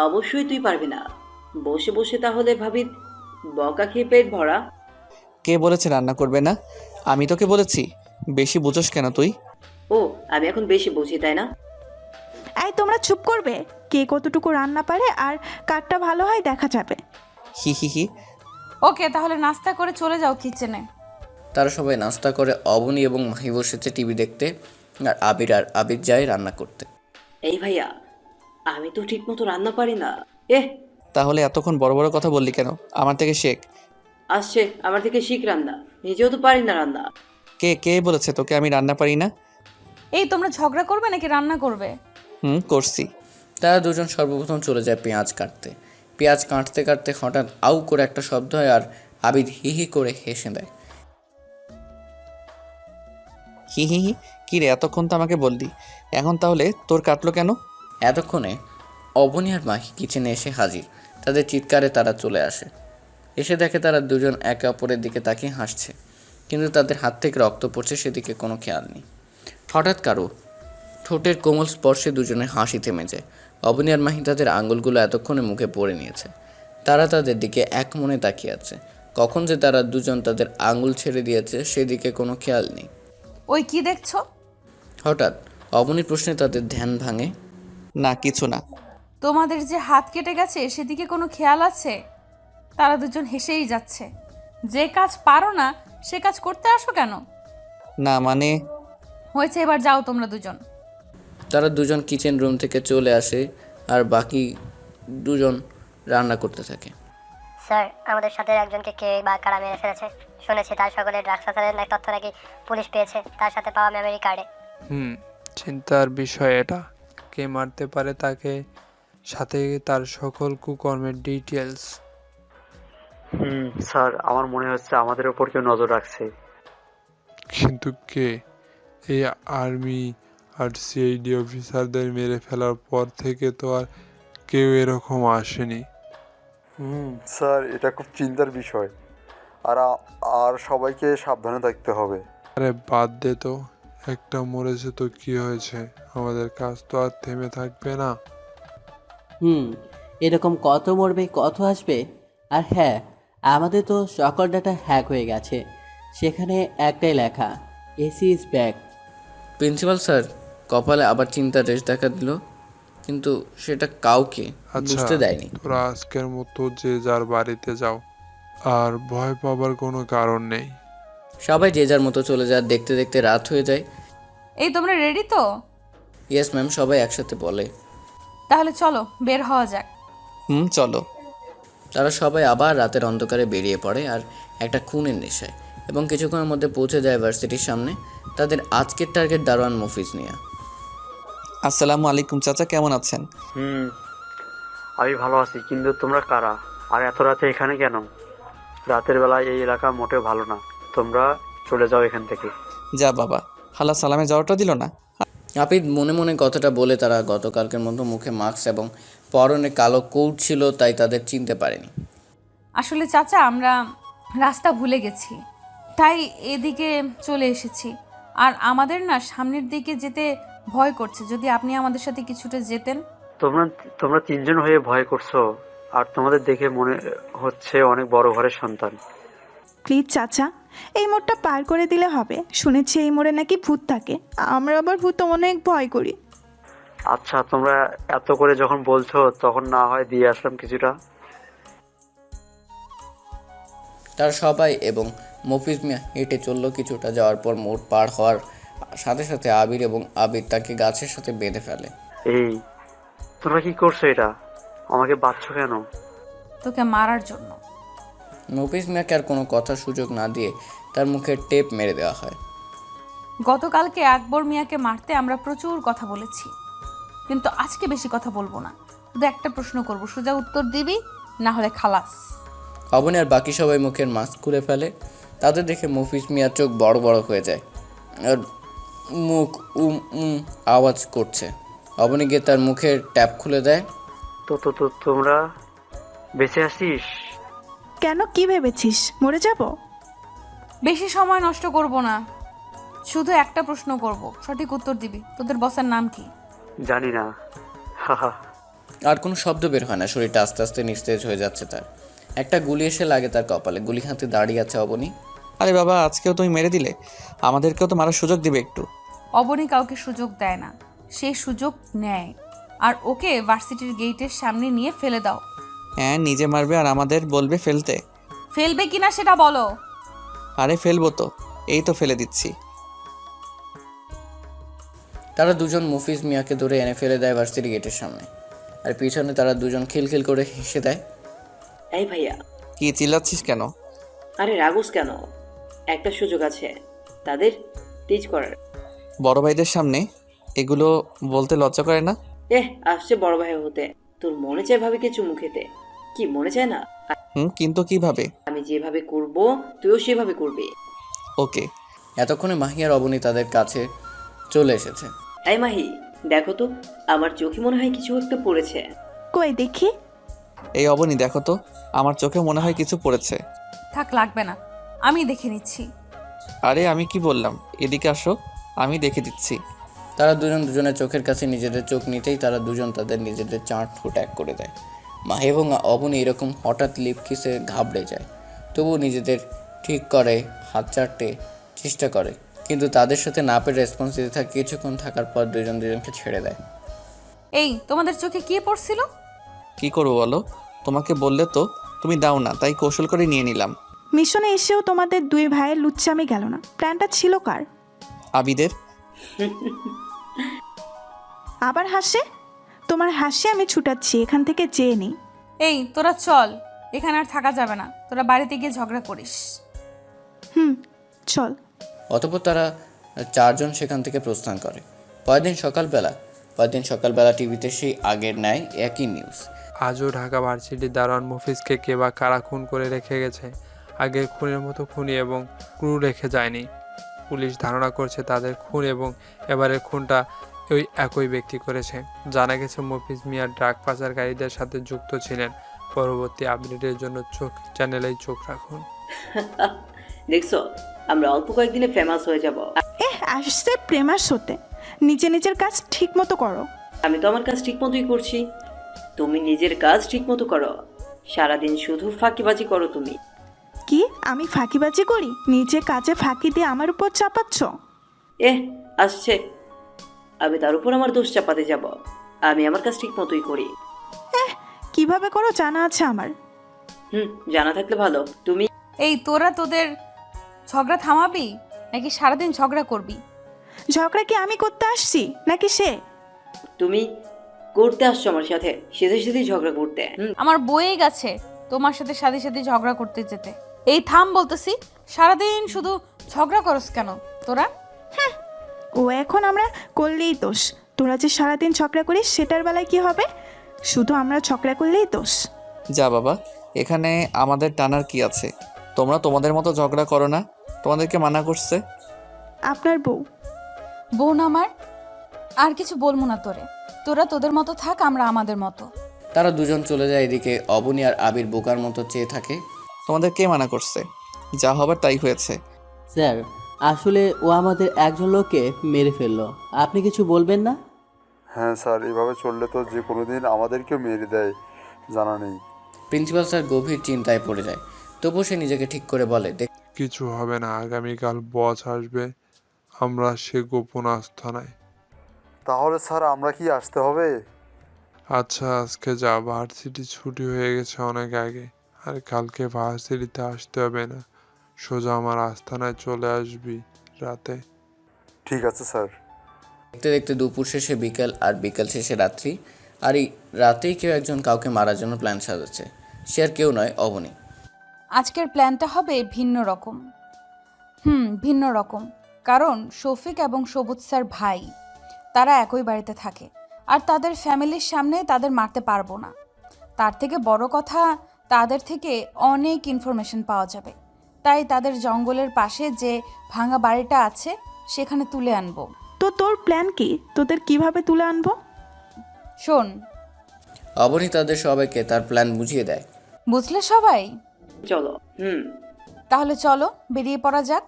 অবশ্যই তুই পারবি না। বসে বসে তাহলে ভাবি বকা খেয়ে পেট ভরা। কে বলেছে রান্না করবে না? আমি তোকে বলেছি? বেশি বুঝোস কেন তুই? ও, আমি এখন বেশি বুঝি তাই না? এই তোমরা চুপ করবে? কে কতটুকু রান্না পারে আর কারটা ভালো হয় দেখা যাবে। হি হি হি। ওকে, তাহলে নাস্তা করে চলে যাও কিচেনে। তারা সবাই নাস্তা করে। অবনী এবং মাহি বসেছে টিভি দেখতে, আর আবির যায় রান্না করতে। এই ভাইয়া, আমি তো ঠিক মতো রান্না পারি না। তাহলে এতক্ষণ বড় বড় কথা বললি কেন? আমার থেকে শেখ। আসছে আমার থেকে শিখ রান্না, নিজেও তো পারি না রান্না। কে বলেছে তোকে আমি রান্না পারি না? এই তোমরা ঝগড়া করবে নাকি রান্না করবে? করছি। তারা দুজন সর্বপ্রথম চলে যায় পেঁয়াজ কাটতে। পেঁয়াজ কাটতে কাটতে হঠাৎ আউ করে একটা শব্দ হয়, আর আবিদ হি হি করে হেসে দেয়। হি হি হি? কী রে, এতক্ষণ তো আমাকে বললি, এখন তাহলে তোর কাটলো কেন? এতক্ষণে অবনী আর মাহি কিচেনে এসে হাজির। তাদের চিৎকারে তারা চলে আসে। এসে দেখে তারা দুজন একে অপরের দিকে তাকিয়ে হাসছে, কিন্তু তাদের হাত থেকে রক্ত পড়ছে সেদিকে কোনো খেয়াল নেই। হঠাৎ কারো ঠোঁটের কোমল স্পর্শে দুজনের হাসি থেমে যায়। অবনী আর মাহি তাদের আঙুলগুলো এতক্ষণে মুখে পড়ে নিয়েছে। তারা তাদের দিকে এক মনে তাকিয়ে আছে। কখন যে তারা দুজন তাদের আঙুল ছেড়ে দিয়েছে সেদিকে কোনো খেয়াল নেই। ওই কি দেখছো? হঠাৎ অবনীর প্রশ্নে তাদের ধ্যান ভাঙে। না, কিছু না। তোমাদের যে হাত কেটে গেছে সেদিকে কোনো খেয়াল আছে? তারা দুজন হেসেই যাচ্ছে। যে কাজ পারো না সে কাজ করতে আসো কেন? না মানে? হয়েছে, এবার যাও তোমরা দুজন। তারা দুজন কিচেন রুম থেকে চলে আসে, আর বাকি দুজন রান্না করতে থাকে। স্যার, আমাদের সাথে একজনকে কে বা কারা মেরে ফেলেছে শুনেছি। তার সকলে ড্রাগস পাচারের তথ্য নাকি পুলিশ পেয়েছে তার সাথে পাওয়া মেমোরি কার্ডে। চিন্তার বিষয় এটা। কে মারতে পারে তাকে, সাথে তার সকল কুকর্মের ডিটেলস। স্যার, আমার মনে হচ্ছে আমাদের ওপর কেউ নজর রাখছে। কিন্তু কে? এই আর্মি আর সিআইডি অফিসারদের মেরে ফেলার পর থেকে তো আর কেউ এরকম আসেনি। স্যার, এটা খুব চিন্তার বিষয়। আর সবাইকে সাবধানে থাকতে হবে। আরে বাদ দে তো, একটা মরেছে তো কি হয়েছে, আমাদের কাজ তো আর থেমে থাকবে না। এরকম কত মরবে, কত আসবে। আর হ্যাঁ, আমাদের তো সকল ডাটা হ্যাক হয়ে গেছে, সেখানে একটাই লেখা, AC is back. Principal sir কপালে আবার চিন্তার রেশ দেখা দিল, কিন্তু সেটা কাউকে বুঝতে দেয়নি। তোরা আজকের মতো যে যার বাড়িতে যাও, আর ভয় পাবার কোনো কারণ নেই। সবাই যে যার মতো চলে যায়। দেখতে দেখতে রাত হয়ে যায়। এই তোমরা রেডি তো? ইয়েস ম্যাম, সবাই একসাথে বলে। তাহলে চলো বের হওয়া যাক। চলো। তারা সবাই আবার রাতের অন্ধকারে বেরিয়ে পড়ে, আর একটা খুনের নেশায় এবং কিছুক্ষণের মধ্যে পৌঁছে যায় ভার্সিটির সামনে। তাদের আজকের টার্গেট দারোয়ান মফিজ মিয়া। আসসালামু আলাইকুম চাচা, কেমন আছেন? আমি ভালো আছি, কিন্তু তোমরা কারা আর এত রাতে এখানে কেন? রাতের বেলায় এই এলাকা মোটেও ভালো না, তোমরা চলে যাও এখান থেকে। যা বাবা, খালা সালামে যাওয়াটা দিল না। আপিদ মনে মনে কথাটা বলে তারা গতকালকের মতো মুখে মাস্ক এবং পরনে কালো কোট ছিল, তাই তাদের চিনতে পারেনি। আসলে চাচা আমরা রাস্তা ভুলে গেছি, তাই এদিকে চলে এসেছি। আর আমাদের না সামনের দিকে যেতে ভয় করছে, যদি আপনি আমাদের সাথে কিছুটা যেতেন। তোমরা তিনজন হয়ে ভয় করছো, আর তোমাদের দেখে মনে হচ্ছে অনেক বড় ঘরের সন্তান। প্লিজ চাচা, এই মোড়টা পার করে দিলে হবে। শুনেছি এই মোড়ে নাকি ভূত থাকে, আমরা আবার ভূত অনেক ভয় করি। আচ্ছা, তোমরা এত করে যখন বলছো তখন না হয় দিয়ে আসলাম কিছুটা। তারা সবাই এবং মফিজ মিয়া হেঁটে চলল। কিছুটা যাওয়ার পর মোড় পার হওয়ার সাথে সাথে আবির এবং আবির তাকে গাছের সাথে বেঁধে ফেলে। এই তোমরা কি করছো? এটা আমাকে বাঁধছো কেন? তোকে মারার জন্য। মফিজ মিয়াকে আর কোনো কথার সুযোগ না দিয়ে তার মুখে টেপ মেরে দেওয়া হয়। গতকালকে আকবর মিয়াকে মারতে আমরা প্রচুর কথা বলেছি, কিন্তু আজকে বেশি কথা বলবো না। শুধু একটা প্রশ্ন করব, সোজা উত্তর দিবি, না হলে খালাস। অবনী আর বাকি সবাই মুখের মাস্ক খুলে ফেলে। তাদের দেখে মফিজ মিয়ার চোখ বড় বড় হয়ে যায় আর মুখ আওয়াজ করছে। অবনী গিয়ে তার মুখের ট্যাপ খুলে দেয়। তো তোমরা বেঁচে আসিস? কেন, কি ভেবেছিস মরে যাব? বেশি সময় নষ্ট করব না, শুধু একটা প্রশ্ন করব, সঠিক উত্তর দিবি। তোদের বসের নাম কি? জানি না। আর কোনো শব্দ বের হয় না, শরীরটা আস্তে আস্তে নিস্তেজ হয়ে যাচ্ছে তার। একটা গুলি এসে লাগে তার কপালে। গুলি হাতে দাঁড়িয়ে আছে অবনী। আরে বাবা, আজকেও তুমি মেরে দিলে, আমাদেরকেও তো মারার সুযোগ দিবে একটু। অবনী কাউকে সুযোগ দেয় না, সে সুযোগ নেয়। আর ওকে ভার্সিটির গেটের সামনে নিয়ে ফেলে দাও। হ্যাঁ, নিজে মারবে আর আমাদের বলবে ফেলতে। ফেলবে কিনা সেটা বলো। আরে ফেলবো তো, এই তো ফেলে দিচ্ছি। তারা দুজন মফিজ মিয়াকে ধরে এনে ফেলে দেয় ভার্সিটি গেটের সামনে। আর পিছনে তারা দুজন খিলখিল করে হেসে দেয়। এই ভাইয়া, কি চিল্লাচ্ছিস কেন? আরে রাগুস কেন? একটা সুযোগ আছে তাদের টিচ করার। বড় ভাইদের সামনে এগুলো বলতে লজ্জা করে না? আসছে বড় ভাই হতে। তোর মনে চায় ভাবে কিছু মুখেতে? কি মনে চায় না? কিন্তু কিভাবে? আমি যেভাবে করব তুইও সেভাবে করবি। ওকে। এতক্ষণে মাহি আর অবনী তাদের কাছে চলে এসেছে। এই মাহি, দেখো তো, আমার চোখে মনে হয় কিছু একটা পড়েছে। কই দেখি। এই অবনী, দেখো তো, আমার চোখে মনে হয় কিছু পড়েছে। থাক, লাগবে না, আমি দেখে নিচ্ছি। আরে আমি কি বললাম, এদিকে আসো, আমি দেখে দিচ্ছি। তারা দুজন দুজনের চোখের কাছে নিজেদের চোখ নিতেই তারা দুজন তাদের নিজেদের চাঁট ঠোঁট এক করে দেয়। মাহি এবং অবনী এরকম হঠাৎ লিপ কিসে ঘাবড়ে যায়, তবুও নিজেদের ঠিক করে হাত চাটতে চেষ্টা করে, কিন্তু তাদের সাথে না পেরে রেসপন্স দিতে থাকে। কিছুক্ষণ থাকার পর দুজন দুজনকে ছেড়ে দেয়। এই তোমাদের চোখে কি পড়ছিল? কি করবো বলো, তোমাকে বললে তো তুমি দাও না, তাই কৌশল করে নিয়ে নিলাম। মিশনে এসেও তোমাদের দুই ভাইয়ের লুচ্চামি গেল না। প্ল্যানটা ছিল কার? আবিদের। আবার হাসে? তোমার হাসি আমি ছুটাচ্ছি, এখান থেকে যেয়ে নেই। এই তোরা চল, এখানে আর থাকা যাবে না, তোরা বাড়িতে গিয়ে ঝগড়া করিস। চল। অতঃপর তারা চারজন সেখান থেকে প্রস্থান করে। পরদিন সকালবেলা টিভিতে সেই আগের ন্যায় একই নিউজ। আজও ঢাকা ভার্সিটির দারোয়ান মফিজকে কে বা কারা খুন করে রেখে গেছে। আগের খুনের মতো খুনি এবং ক্রু রেখে যায়নি। পুলিশ ধারণা করছে তাদের খুন এবং এবারের খুনটা ওই একই ব্যক্তি করেছে। জানা গেছে মফিজ মিয়া ড্রাগ পাচারকারীদের সাথে যুক্ত ছিলেন। পরবর্তী আপডেটের জন্য চ্যানেলেই চোখ রাখুন। দেখছো, আমরা অল্প কয়েকদিনে ফেমাস হয়ে যাব। আসছে প্রেমাস হতে। নিজের কাজ ঠিক মতো করো। আমি তো আমার কাজ ঠিক মতোই করছি, তুমি নিজের কাজ ঠিক মতো করো। সারাদিন শুধু ফাঁকিবাজি করো তুমি। কি আমি ফাঁকিবাজি করি? নিজে কাজে ফাঁকি দিয়ে আমার উপর চাপাচ্ছ? আসছে, আমি তার উপর আমার দোষ চাপাতে যাব? আমি আমার কাজ ঠিক মতোই করি। কিভাবে করো জানা আছে আমার। জানা থাকলে ভালো। তুমি এই তোরা তোদের ঝগড়া থামাবি নাকি সারাদিন ঝগড়া করবি? ঝগড়া কি আমি করতে আসছি নাকি সে? তুমি করতে আসছো আমার সাথে, সেদের সাথে ঝগড়া করতে। আমার বয়ে গেছে তোমার সাথে সাথে সাথে ঝগড়া করতে যেতে। এই থাম বলতেছি, সারাদিন শুধু ঝগড়া করস কেন তোরা? ও এখন আমরা করলেই দোষ, তোরা যে সারাদিন ঝগড়া করিস সেটার বেলায় কি হবে? শুধু আমরা ঝগড়া করলেই দোষ। যা বাবা, এখানে আমাদের টানার কি আছে? তোমরা তোমাদের মতো ঝগড়া করো না, তোমাদেরকে মানা করছে। আপনার বউ বোন আমার, আর কিছু বলবো না তোরে। তোরা তোদের মতো থাক, আমরা আমাদের মতো। তারা দুজন চলে যায়। এদিকে অবনী আর আবির বোকার মতো চেয়ে থাকে। তোমাদের কে মানা করছে? যা হবার তাই হয়েছে। স্যার, আসলে ও আমাদের একজন লোককে মেরে ফেললো, আপনি কিছু বলবেন না? হ্যাঁ স্যার, এভাবে চললে তো যে কোনো দিন আমাদেরকেও মেরে দেয়, জানা নেই। প্রিন্সিপাল স্যার গভীর চিন্তায় পড়ে যায়। তবুও সে নিজেকে ঠিক করে বলে, কিছু হবে না, আগামীকাল বস আসবে, আমরা সে গোপন আস্থানায়। তাহলে স্যার আমরা কি আসতে হবে? আচ্ছা, আজকে যা, ভার্সিটি ছুটি হয়ে গেছে অনেক আগে, আর কালকে ভার্সিটিতে আসতে হবে না, সোজা আমার আস্থানায় চলে আসবি রাতে। ঠিক আছে স্যার। দেখতে দেখতে দুপুর শেষে বিকেল, আর বিকেল শেষে রাত্রি। আর এই রাতেই কেউ একজন কাউকে মারার জন্য প্ল্যান সাজাচ্ছে। সে আর কেউ নয়, অবনী। আজকের প্ল্যানটা হবে ভিন্ন রকম। ভিন্ন রকম, কারণ শফিক এবং সবুজ স্যার ভাই, তারা একই বাড়িতে থাকে, আর তাদের ফ্যামিলির সামনে তাদের মারতে পারবো না। তার থেকে বড় কথা, তাদের থেকে অনেক ইনফরমেশন পাওয়া যাবে। তাই তাদের জঙ্গলের পাশে যে ভাঙা বাড়িটা আছে সেখানে তুলে আনবো। তো তোর প্ল্যান কি? তোদের কিভাবে তুলে আনবো? শোন, অবনী তাদের সবাইকে তার প্ল্যান বুঝিয়ে দেয়। বুঝলে সবাই? চলো। তাহলে চলো বেরিয়ে পড়া যাক।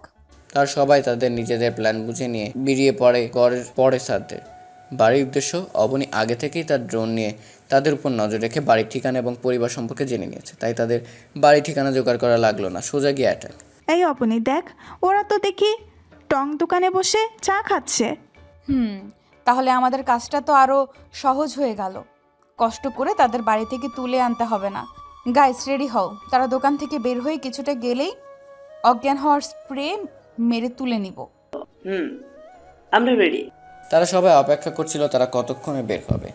আর সবাই তাদের নিজেদের প্ল্যান বুঝে নিয়ে বেরিয়ে পড়ে পরে স্যারদের বাড়ির উদ্দেশ্য। অবনী আগে থেকেই তার ড্রোন নিয়ে তাদের উপর নজর রেখে বাড়ির ঠিকানা এবং পরিবার সম্পর্কে জেনে নিয়েছে। তাই তাদের বাড়ির ঠিকানা জোগাড় করা লাগলো না, সোজা গিয়ে অ্যাটাক। এই অপনি দেখ, ওরা তো দেখি টং দোকানে বসে চা খাচ্ছে। তাহলে আমাদের কাজটা তো আরো সহজ হয়ে গেল। কষ্ট করে তাদের বাড়ি থেকে তুলে আনতে হবে না। গাইস, রেডি হও। তারা দোকান থেকে বের হয়ে কিছুটা গেলেই অজ্ঞান হওয়ার স্প্রে মেরে তুলে নিব। আমরা রেডি। তারা সবাই অপেক্ষা করছিল তারা কতক্ষণে বের হবে।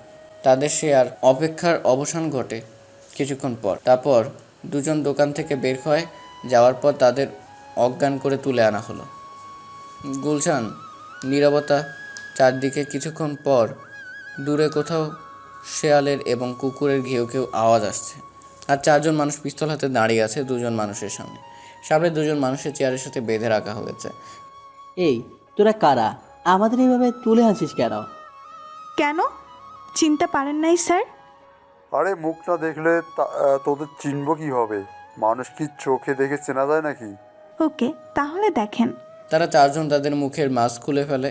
তাদের সে আর অপেক্ষার অবসান ঘটে কিছুক্ষণ পর। তারপর দুজন দোকান থেকে বের হয়ে যাওয়ার পর তাদের অজ্ঞান করে তুলে আনা হলো। গুলশান, নীরবতা চারদিকে। কিছুক্ষণ পর দূরে কোথাও শেয়ালের এবং কুকুরের ঘেউ ঘেউ আওয়াজ আসছে। আর চারজন মানুষ পিস্তল হাতে দাঁড়িয়ে আছে দুজন মানুষের সামনে। সামনে দুজন মানুষের চেয়ারের সাথে বেঁধে রাখা হয়েছে। এই, তোরা কারা? আমাদের এইভাবে তুলে আনছিস কেন? কেন চিনতে পারেন নাই স্যার? আরে মুখ না দেখলে তোদের চিনব কি হবে? মানুষ কি চোখে দেখে চেনা যায় নাকি? ওকে, তাহলে দেখেন। তারা চারজন তাদের মুখের মাস্ক খুলে ফেলে।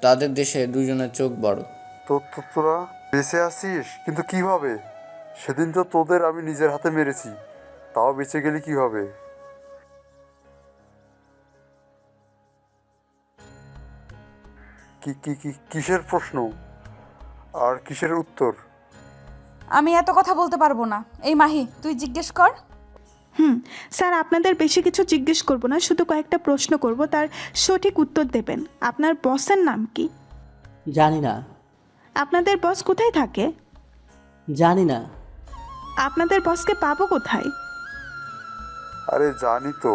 তাদের দেশে দুজনের চোখ বড়। তোরা বেঁচে আছিস? কিন্তু কিভাবে? সেদিন তো তোদের আমি নিজের হাতে মেরেছি, তাও বেঁচে গেলি কিভাবে? কিসের প্রশ্ন আর কিসের উত্তর? আমি এত কথা বলতে পারবো না। এই মাহি, তুই জিজ্ঞেস কর। স্যার, আপনাদের বেশি কিছু জিজ্ঞেস করব না, শুধু কয়েকটা প্রশ্ন করব, তার সঠিক উত্তর দেবেন। আপনার বসের নাম কি? জানি না। আপনাদের বস কোথায় থাকে? জানি না। আপনাদের বসকে পাবো কোথায়? আরে জানি তো,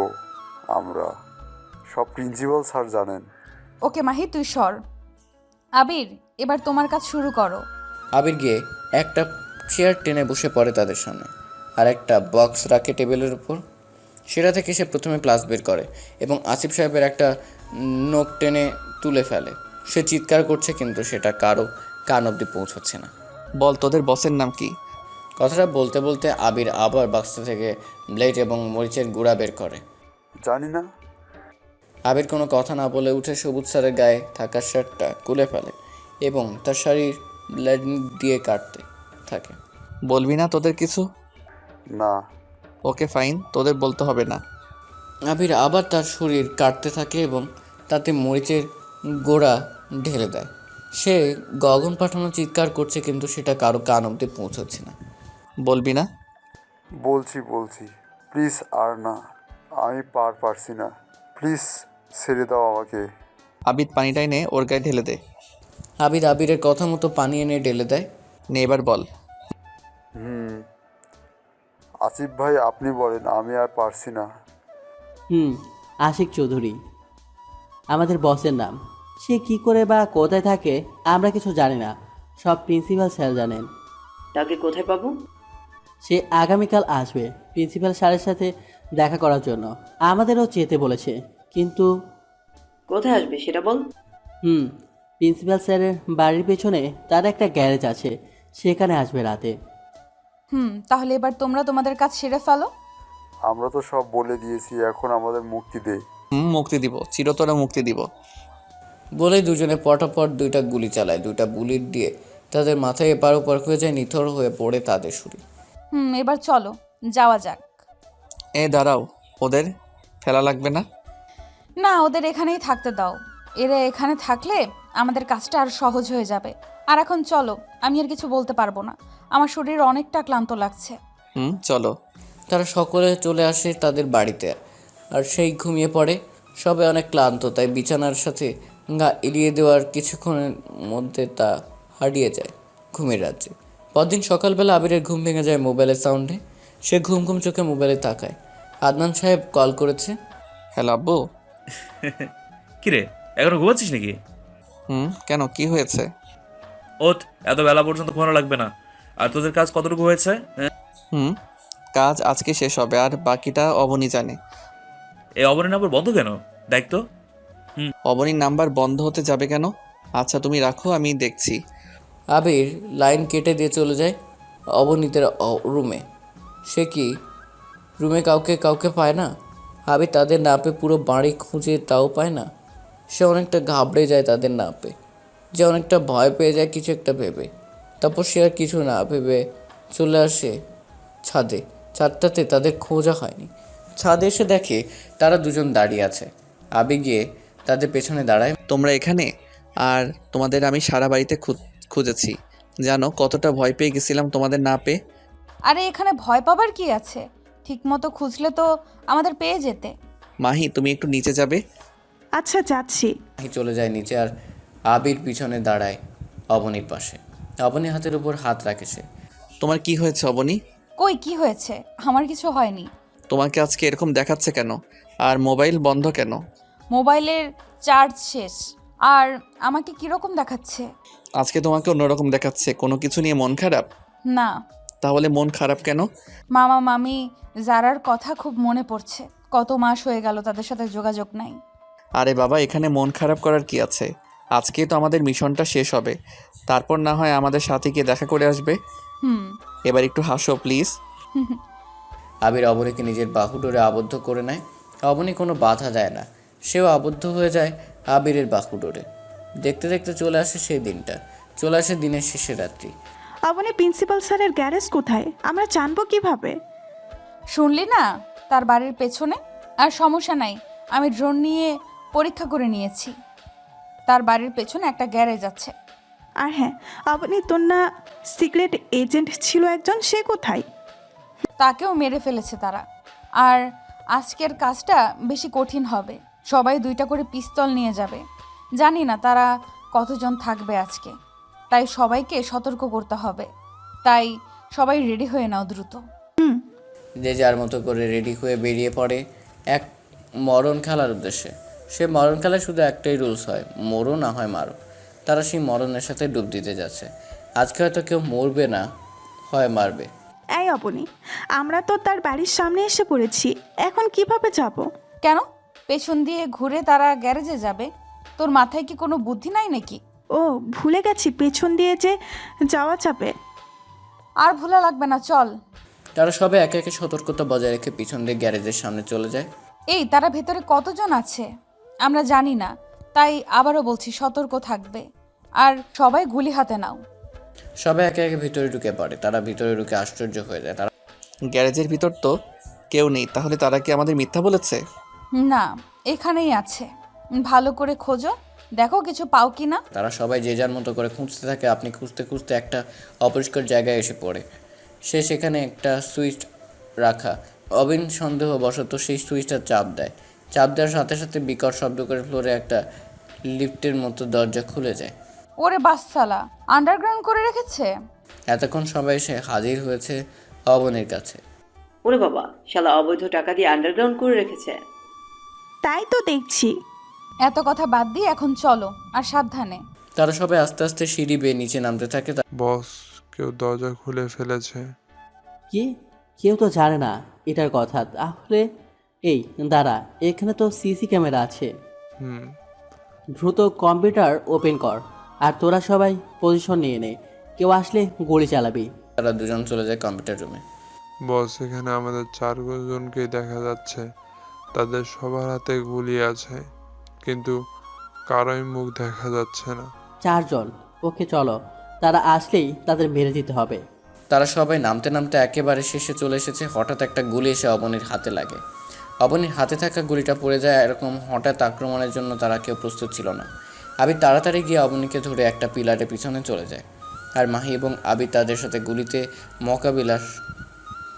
আমরা সব প্রিন্সিপাল স্যার জানেন। ওকে মাহি, তুই সর। আবির, এবার তোমার কাজ শুরু করো। আবির গিয়ে একটা চেয়ার টেনে বসে পড়ে তাদের সামনে, আর একটা বক্স রাখে টেবিলের উপর। সেটা থেকে সে প্রথমে প্লাস বের করে এবং আসিফ সাহেবের একটা নোক টেনে তুলে ফেলে। সে চিৎকার করছে কিন্তু সেটা কারো কান অবধি পৌঁছচ্ছে না। বল, তোদের বসের নাম কি? কথাটা বলতে বলতে আবির আবার বাক্স থেকে ব্লেড এবং মরিচের গুঁড়া বের করে। জানি না। আবির কোনো কথা না বলে উঠে সবুজ স্যারের গায়ে থাকা শার্টটা খুলে ফেলে এবং তার শাড়ির ব্লেড দিয়ে কাটতে থাকে। বলবি না তোদের কিছু? না। ওকে ফাইন, তোদের বলতে হবে না। আবির আবার তার শরীর কাটতে থাকে এবং তাতে মরিচের গোড়া ঢেলে দেয়। সে গগন পাঠানো চিৎকার করছে কিন্তু সেটা কারো কান অব্দি পৌঁছচ্ছে না। বলবি না? বলছি প্লিজ, আর না, আমি পারছি না, প্লিজ ছেড়ে দাও আমাকে। আবির পানিটা এনে ওর গায়ে ঢেলে দে। আবিরের কথা মতো পানি এনে ঢেলে দেয়। নে এবার বল। আসিফ ভাই আপনি বলেন, আমি আর পারছি না। আশিক চৌধুরী আমাদের বসের নাম। সে কি করে বা কোথায় থাকে আমরা কিছু জানি না, সব প্রিন্সিপাল স্যার জানেন। তাকে কোথায় পাবো? সে আগামীকাল আসবে প্রিন্সিপাল স্যারের সাথে দেখা করার জন্য। আমাদেরও যেতে বলেছে, কিন্তু কোথায় আসবে সেটা বল। প্রিন্সিপাল স্যারের বাড়ির পেছনে তার একটা গ্যারেজ আছে, সেখানে আসবে রাতে। তাহলে এবার তোমরা তোমাদের কাজ সেরে ফেলো। আমরা তো সব বলে দিয়েছি, এখন আমাদের মুক্তি দে। মুক্তি দিব, চিরতরে মুক্তি দিব। বলেই দুজনে পটাপট 2টা গুলি চালায়। 2টা বুলেট দিয়ে তাদের মাথায় এপার ওপার হয়ে যায়, নিথর হয়ে পড়ে তাদের শরীর। এবার চলো যাওয়া যাক। দাঁড়াও, ওদের ফেলা লাগবে না? না, ওদের এখানেই থাকতে দাও। এরা এখানে থাকলে আমাদের কাজটা আর সহজ হয়ে যাবে। আর এখন চলো, আমি আর কিছু বলতে পারবো না, আমার শরীর অনেকটা ক্লান্ত লাগছে। চলো। তারা সকলে চলে আসে তাদের বাড়িতে, আর সেই ঘুমিয়ে পড়ে। সবে অনেক ক্লান্ত, তাই বিছানার সাথে গা এড়িয়ে দেওয়ার কিছুক্ষণের মধ্যে তা হারিয়ে যায় ঘুমের রাজ্যে। পরদিন সকালবেলা আবিরের ঘুম ভেঙে যায় মোবাইলের সাউন্ডে। সে ঘুম ঘুম চোখে মোবাইলে তাকায়। আদনান সাহেব কল করেছে। হ্যালো আব্বু। কিরে, এখনো ঘুমাচ্ছিস নাকি? কেন, কি হয়েছে? ওঠ, এত বেলা পর্যন্ত ঘুমানো লাগবে না। আর তোদের কাজ কতটুকু হয়েছে? কাজ আজকে শেষ হবে, আর বাকিটা অবনী জানে। এই অবনীর নাম্বার বন্ধ কেন? দেখ তো। অবনীর নাম্বার বন্ধ হতে যাবে কেন? আচ্ছা তুমি রাখো, আমি দেখছি। আবির লাইন কেটে দিয়ে চলে যায় অবনীতের রুমে। সে কি রুমে কাউকে পায় না? আবির তাদের না পেয়ে পুরো বাড়ি খুঁজে তাও পায় না। সে অনেকটা ঘাবড়ে যায় তাদের না পেয়ে, যে অনেকটা ভয় পেয়ে যায় কিছু একটা ভেবে। তারপর সে আর কিছু না ভেবে চলে আসে ছাদে। ছাদটাতে তাদের খোঁজা হয়নি। ছাদে এসে দেখে তারা দুজন দাঁড়িয়ে আছে। আবির গিয়ে তাদের পেছনে দাঁড়ায়। তোমরা এখানে? আর তোমাদের আমি সারা বাড়িতে খুঁজেছি, জানো কতটা ভয় পেয়ে গেছিলাম তোমাদের না পেয়ে। আরে এখানে ভয় পাবার কি আছে? ঠিক মতো খুঁজলে তো আমাদের পেয়ে যেতে। মাহি তুমি একটু নিচে যাবে? আচ্ছা যাচ্ছি। মাহি চলে যায় নিচে, আর আবির পিছনে দাঁড়ায় অবনীর পাশে। অবনীর হাতের উপর হাত রাখে সে। তোমার কি হয়েছে অবনী? কই কি হয়েছে? আমার কিছু হয়নি। তোমাকে আজকে এরকম দেখাচ্ছে কেন? আর মোবাইল বন্ধ কেন? মোবাইলের চার্জ শেষ। আর আমাকে কিরকম দেখাচ্ছে? আজকে তোমাকে অন্যরকম দেখাচ্ছে। কোনো কিছু নিয়ে মন খারাপ? না। তাহলে মন খারাপ কেন? মামা মামি জারার কথা খুব মনে পড়ছে। কত মাস হয়ে গেল তাদের সাথে যোগাযোগ নাই। আরে বাবা, এখানে মন খারাপ করার কি আছে? আজকেই তো আমাদের মিশনটা শেষ হবে, তারপর না হয় আমাদের সাথে গিয়ে দেখা করে আসবে। এবার একটু হাসো প্লিজ। আবির অবনীকে নিজের বাহুডোরে আবদ্ধ করে নেয়। অবনী কোনো বাধা দেয় না, সেও আবদ্ধ হয়ে যায় আবিরের বাহুডোরে। দেখতে দেখতে চলে আসে সেই দিনটা, চলে আসে দিনের শেষের রাত্রি। অবনী প্রিন্সিপাল স্যারের গ্যারেজ কোথায়? আমরা জানবো কিভাবে? শুনলি না, তার বাড়ির পেছনে। আর সমস্যা নাই, আমি ড্রোন নিয়ে পরীক্ষা করে নিয়েছি। তার বাড়ির পেছনে একটা গ্যারেজ আছে। আর হ্যাঁ, অবনী তোর না সিক্রেট এজেন্ট ছিল একজন, সে কোথায়? তাকেও মেরে ফেলেছে তারা। আর আজকের কাজটা বেশি কঠিন হবে। সবাই 2টা করে পিস্তল নিয়ে যাবে। জানি না তারা কতজন থাকবে আজকে, তাই সবাইকে সতর্ক করতে হবে। তাই সবাই রেডি হয়ে নাও দ্রুত। যে যার মতো করে রেডি হয়ে বেরিয়ে পড়ে এক মরণ খেলার উদ্দেশ্যে। সে মরণ খেলায় শুধু একটাই রুলস হয়, মরো না হয় মারো। তারা সেই মরণের সাথে ডুব দিতে যাচ্ছে। আজকে হয়তো কেউ মরবে না, হয় মারবে। এই অবনী, আমরা তো তার বাড়ির সামনে এসে পড়েছি, এখন কিভাবে যাব? কেন পেছন দিয়ে ঘুরে তারা গ্যারেজে যাবে? তোর মাথায় কি কোনো বুদ্ধি নাই নাকি? ও ভুলে গেছি, পেছন দিয়ে যে যাওয়া যাবে। আর ভুলা লাগবে না, চল। তারা সবে একে একে সতর্কতা বজায় রেখে পিছন দিয়ে গ্যারেজের সামনে চলে যায়। এই তারা ভেতরে কতজন আছে আমরা জানি না, তাই আবারও বলছি সতর্ক থাকবে। আর সবাই গুলি হাতে নাও। সবাই একে একে ভিতরে ঢুকে পড়ে। তারা ভিতরে ঢুকে আশ্চর্য হয়ে যায়। তারা গ্যারেজের ভিতর তো কেউ নেই, তাহলে তারা কি আমাদের মিথ্যা বলেছে? না, এখানেই আছে। ভালো করে খোঁজো, দেখো কিছু পাও কি না। তারা সবাই যে যার মতো করে খুঁজতে থাকে। আপনি খুঁজতে খুঁজতে একটা অপরিষ্কার জায়গায় এসে পড়ে। সেখানে একটা সুইচ রাখা। অবিন সন্দেহবশত সেই সুইচটা চাপ দেয়। চাপ দেওয়ার সাথে সাথে বিকট শব্দ করে ফ্লোরে একটা লিফটের মতো দরজা খুলে যায়। ওরে বাসসালা, আন্ডারগ্রাউন্ড করে রেখেছে। এতক্ষণ সবাই এসে হাজির হয়েছে অবনীর কাছে। ওরে বাবা, শালা অবৈধ টাকা দিয়ে আন্ডারগ্রাউন্ড করে রেখেছে। তাই তো দেখছি। এত কথা বাদ দিয়ে এখন চলো, আর সাবধানে। তারা সবাই আস্তে আস্তে সিঁড়ি বেয়ে নিচে নামতে থাকে। বস, কেউ দরজা খুলে ফেলেছে। কি? কেউ তো জানে না এটার কথা। তাহলে এই দাঁড়া, এখানে তো সিসি ক্যামেরা আছে। হুম। দ্রুত কম্পিউটার ওপেন কর, আর তোরা সবাই পজিশন নিয়ে নে, কেউ আসলে গুলি চালাবি। তারা দুজন চলে যায় কম্পিউটার রুমে। বস, এখানে আমাদের 4 জনকেই দেখা যাচ্ছে। তাদের সবার হাতে গুলি আছে, কিন্তু কারোই মুখ দেখা যাচ্ছে না। 4 জন? ওকে চলো, তারা আসলেই তাদের মেরে দিতে হবে। তারা সবাই নামতে নামতে একেবারে শেষে চলে এসেছে। হঠাৎ একটা গুলি এসে অবনীর হাতে লাগে। অবনীর হাতে থাকা গুলিটা পড়ে যায়। এরকম হঠাৎ আক্রমণের জন্য তারা কেউ প্রস্তুত ছিল না। আবির তাড়াতাড়ি গিয়ে অবনীকে ধরে একটা পিলারের পিছনে চলে যায়, আর মাহি এবং আবির তাদের সাথে গুলিতে মোকাবিলা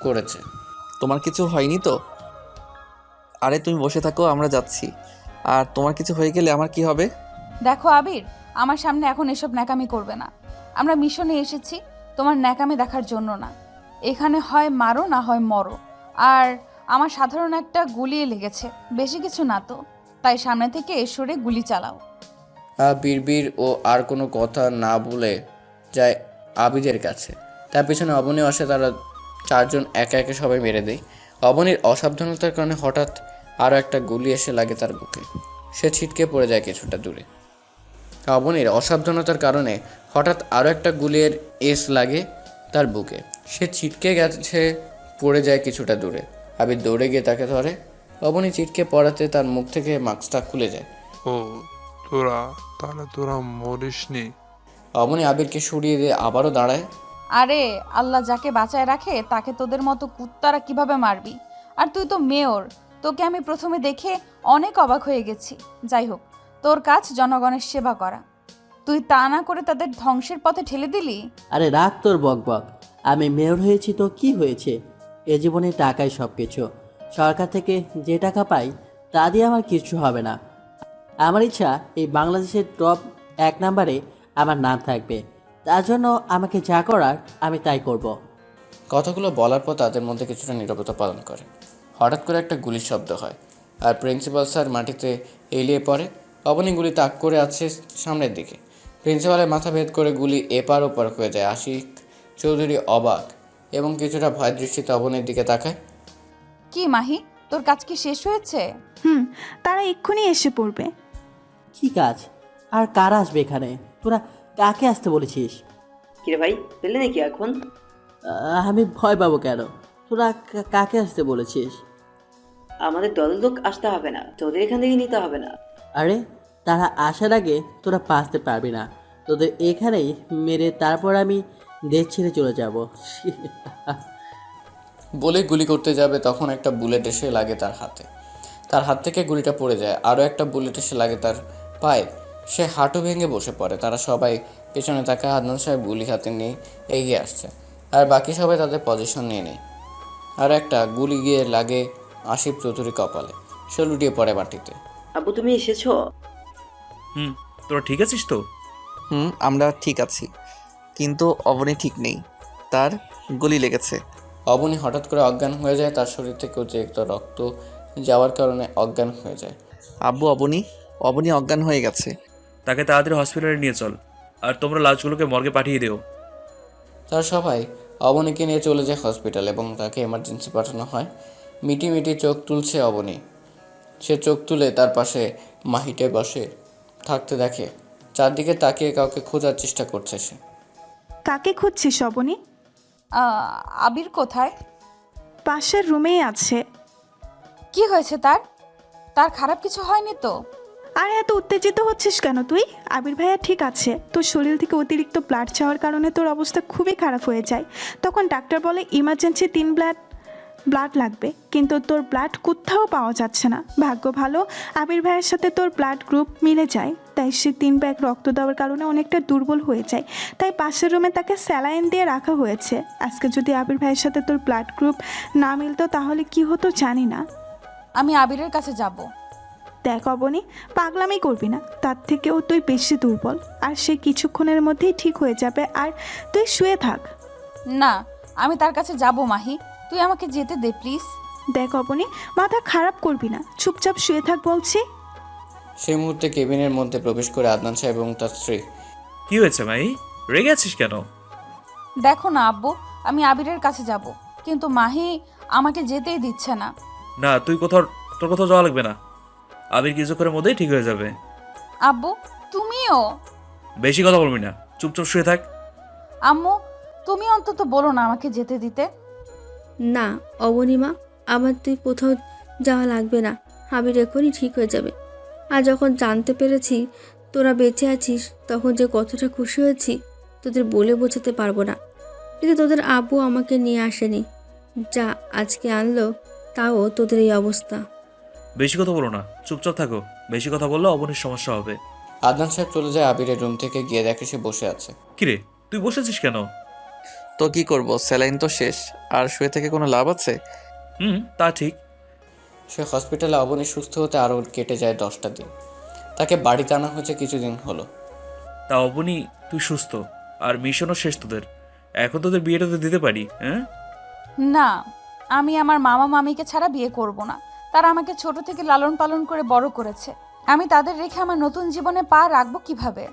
করেছে। তোমার কিছু হয়নি তো? আরে তুমি বসে থাকো, আমরা যাচ্ছি। আর তোমার কিছু হয়ে গেলে আমার কি হবে? দেখো আবির, আমার সামনে এখন এসব ন্যাকামি করবে না। আমরা মিশনে এসেছি তোমার ন্যাকামি দেখার জন্য না। এখানে হয় মারো না হয় মরো। আর আমার সাধারণ একটা গুলি লেগেছে, বেশি কিছু না তো, তাই সামনে থেকে সরে গুলি চালাও। বীরবীর ও আর কোনো কথা না বলে যায় আবিদের কাছে। তার পিছনে অবনীও আসে। তারা 4 জন একে একে সবাই মেরে দেয়। অবনীর অসাবধানতার কারণে হঠাৎ আরও একটা গুলি এসে লাগে তার বুকে। সে ছিটকে পড়ে যায় কিছুটা দূরে। অবনীর অসাবধানতার কারণে হঠাৎ আরও একটা গুলির এস লাগে তার বুকে। সে ছিটকে গেছে, পড়ে যায় কিছুটা দূরে। আবির দৌড়ে গিয়ে তাকে ধরে। অবনী ছিটকে পড়াতে তার মুখ থেকে মাস্কটা খুলে যায়। ও তাহলে তোরা মরিসনি। অবনী আবিরকে সরিয়ে দিয়ে আবারও দাঁড়ায়। আরে আল্লাহ যাকে বাঁচায় রাখে তাকে তোদের মতো কুত্তারা কিভাবে মারবি? আর তুই তো মেয়র, তোকে আমি প্রথমে দেখে অনেক অবাক হয়ে গেছি। যাই হোক, তোর কাজ জনগণের সেবা করা, তুই তা না করে তাদের ধ্বংসের পথে ঠেলে দিলি। আরে রাখ তোর বকবক। আমি মেয়র হয়েছি তো কি হয়েছে? এ জীবনে টাকাই সব কিছু। সরকার থেকে যে টাকা পাই তা দিয়ে আমার কিছু হবে না। আমার ইচ্ছা এই বাংলাদেশের টপ 1 নম্বরে আমার নাম থাকবে। তার জন্য আমাকে যা করার আমি তাই করব। কথাগুলো বলার পর তাদের মধ্যে কিছুটা নীরবতা পালন করে। হঠাৎ করে একটা গুলির শব্দ হয়, আর প্রিন্সিপাল স্যার মাটিতে এলিয়ে পড়ে। অবনী গুলি তাক করে আছে সামনের দিকে। প্রিন্সিপালের মাথা ভেদ করে গুলি এপার ওপার হয়ে যায়। আশিক চৌধুরী অবাক এবং কিছুটা ভয় দৃষ্টিতে অবনীর দিকে তাকায়। কি মাহি, তোর কাজ কি শেষ হয়েছে? তারা এক্ষুনি এসে পড়বে। কি কাজ? আর কারা আসবে এখানে? তোরা কাকে আসতে বলেছিস? কিরে ভাই, পেলে নাকি এখন? আমি ভয় পাবো কেন? তোরা কাকে আসতে বলেছিস? আমাদের দলের লোক আসতে হবে না, তোদের এখান থেকে নিতে হবে না। আরে তারা আসার আগে তোরা বাঁচতে পারবি না। তোদের এখানেই মেরে তারপর আমি দেশ ছেড়ে চলে যাব। বলে গুলি করতে যাবে, তখন একটা বুলেট এসে লাগে তার হাতে। তার হাত থেকে গুলিটা পড়ে যায়। আরও একটা বুলেট এসে লাগে তার পায়ে। সে হাঁটু ভেঙে বসে পড়ে। তারা সবাই পেছনে তাকায়। আদনান সাহেব গুলি হাতে নিয়ে এগিয়ে আসছে, আর বাকি সবাই তাদের পজিশন নিয়ে নেয়। আর একটা গুলি গিয়ে লাগে আসিফ চৌধুরী কপালে। সে লুটিয়ে পড়ে মাটিতে। আব্বু, তুমি এসেছো? তোরা ঠিক আছিস তো? আমরা ঠিক আছি, কিন্তু অবনী ঠিক নেই, তার গুলি লেগেছে। অবনী হঠাৎ করে অজ্ঞান হয়ে যায়। তার শরীর থেকে অতিরিক্ত রক্ত যাওয়ার কারণে অজ্ঞান হয়ে যায়। আব্বু, অবনী অজ্ঞান হয়ে গেছে। তাকে তাড়াতাড়ি হসপিটালে নিয়ে চল, আর তোমরা লাশগুলোকে মর্গে পাঠিয়ে দিও। তারা সবাই অবনীকে নিয়ে চলে যায় হসপিটাল এবং তাকে এমার্জেন্সি পাঠানো হয়। মিটি মিটি চোখ তুলছে অবনী। সে চোখ তুলে তার পাশে মাহিটে বসে থাকতে দেখে। চারদিকে তাকিয়ে কাউকে খোঁজার চেষ্টা করছে সে। কাকে খুঁজছিস অবনী? আবির কোথায়? পাশের রুমেই আছে। কি হয়েছে তার? তার খারাপ কিছু হয়নি তো? আর এত উত্তেজিত হচ্ছিস কেন তুই? আবির ভাইয়া ঠিক আছে। তোর শরীর থেকে অতিরিক্ত ব্লাড যাওয়ার কারণে তোর অবস্থা খুবই খারাপ হয়ে যায়। তখন ডাক্তার বলে ইমার্জেন্সি 3 ব্লাড লাগবে, কিন্তু তোর ব্লাড কোথাও পাওয়া যাচ্ছে না। ভাগ্য ভালো আবির ভাইয়ের সাথে তোর ব্লাড গ্রুপ মিলে যায়, তাই সে 3 ব্যাগ রক্ত দেওয়ার কারণে অনেকটা দুর্বল হয়ে যায়। তাই পাশের রুমে তাকে স্যালাইন দিয়ে রাখা হয়েছে। আজকে যদি আবির ভাইয়ের সাথে তোর ব্লাড গ্রুপ না মিলতো তাহলে কি হতো জানি না। আমি আবিরের কাছে যাব। দেখ অবনী, পাগলামি করবি না, তার থেকেও তুই বেশি দুর্বল। আর সে কিছুক্ষণের মধ্যেই ঠিক হয়ে যাবে, আর তুই শুয়ে থাক। না, আমি তার কাছে যাব মাহি। তুই আমাকে যেতে দে প্লিজ। দেখ অবনী, মাথা খারাপ করবি না, চুপচাপ শুয়ে থাক বলছি। সেই মুহূর্তে কেবিনের মধ্যে প্রবেশ করে আদনান সাহেব এবং তার স্ত্রী। কি হয়েছে মাই, রেগে আছিস কেন? দেখো না আব্বু, আমি আবিরের কাছে যাব, কিন্তু মাহি আমাকে যেতেই দিচ্ছে না। না, তোর কোথাও যাওয়া লাগবে না। আবির কিছুক্ষণের মধ্যেই ঠিক হয়ে যাবে। আব্বু তুমিও? বেশি কথা বলবি না, চুপচাপ শুয়ে থাক। আম্মু তুমি অন্তত বলো না আমাকে যেতে দিতে। না অবনীমা, আমার তুই কোথাও যাওয়া লাগবে না, আবির এখনই ঠিক হয়ে যাবে। আর যখন জানতে পেরেছি তোরা বেঁচে আছিস, তখন যে কতটা খুশি হয়েছি তোদের বলে বোঝাতে পারবো না। কিন্তু তোদের আব্বু আমাকে নিয়ে আসেনি, যা আজকে আনলো তাও তোদের এই অবস্থা। বেশি কথা বলো না, চুপচাপ থাকো। বেশি কথা বললে অবনীর সমস্যা হবে। আদনান সাহেব চলে যায় আবিরের রুম থেকে, গিয়ে দেখে সে বসে আছে। কিরে, তুই বসেছিস কেন? তো কি করব, স্যালাইন তো শেষ, আর শুয়ে থেকে কোনো লাভ আছে? তা ঠিক। সে হসপিটালে অবনী সুস্থ হতে আরও কেটে যায় 10টা দিন। তাকে বাড়িতে আনা হয়েছে কিছুদিন হলো। তা অবনী, তুই সুস্থ আর মিশনও শেষ তোদের, এখন তোদের বিয়েটা তো দিতে পারি। হ্যাঁ না, আমি আমার মামা মামিকে ছাড়া বিয়ে করব না। তারা আমাকে ছোট থেকে লালন পালন করে বড় করেছে, আমি তাদের রেখে আমার নতুন জীবনে পা রাখবো কিভাবে?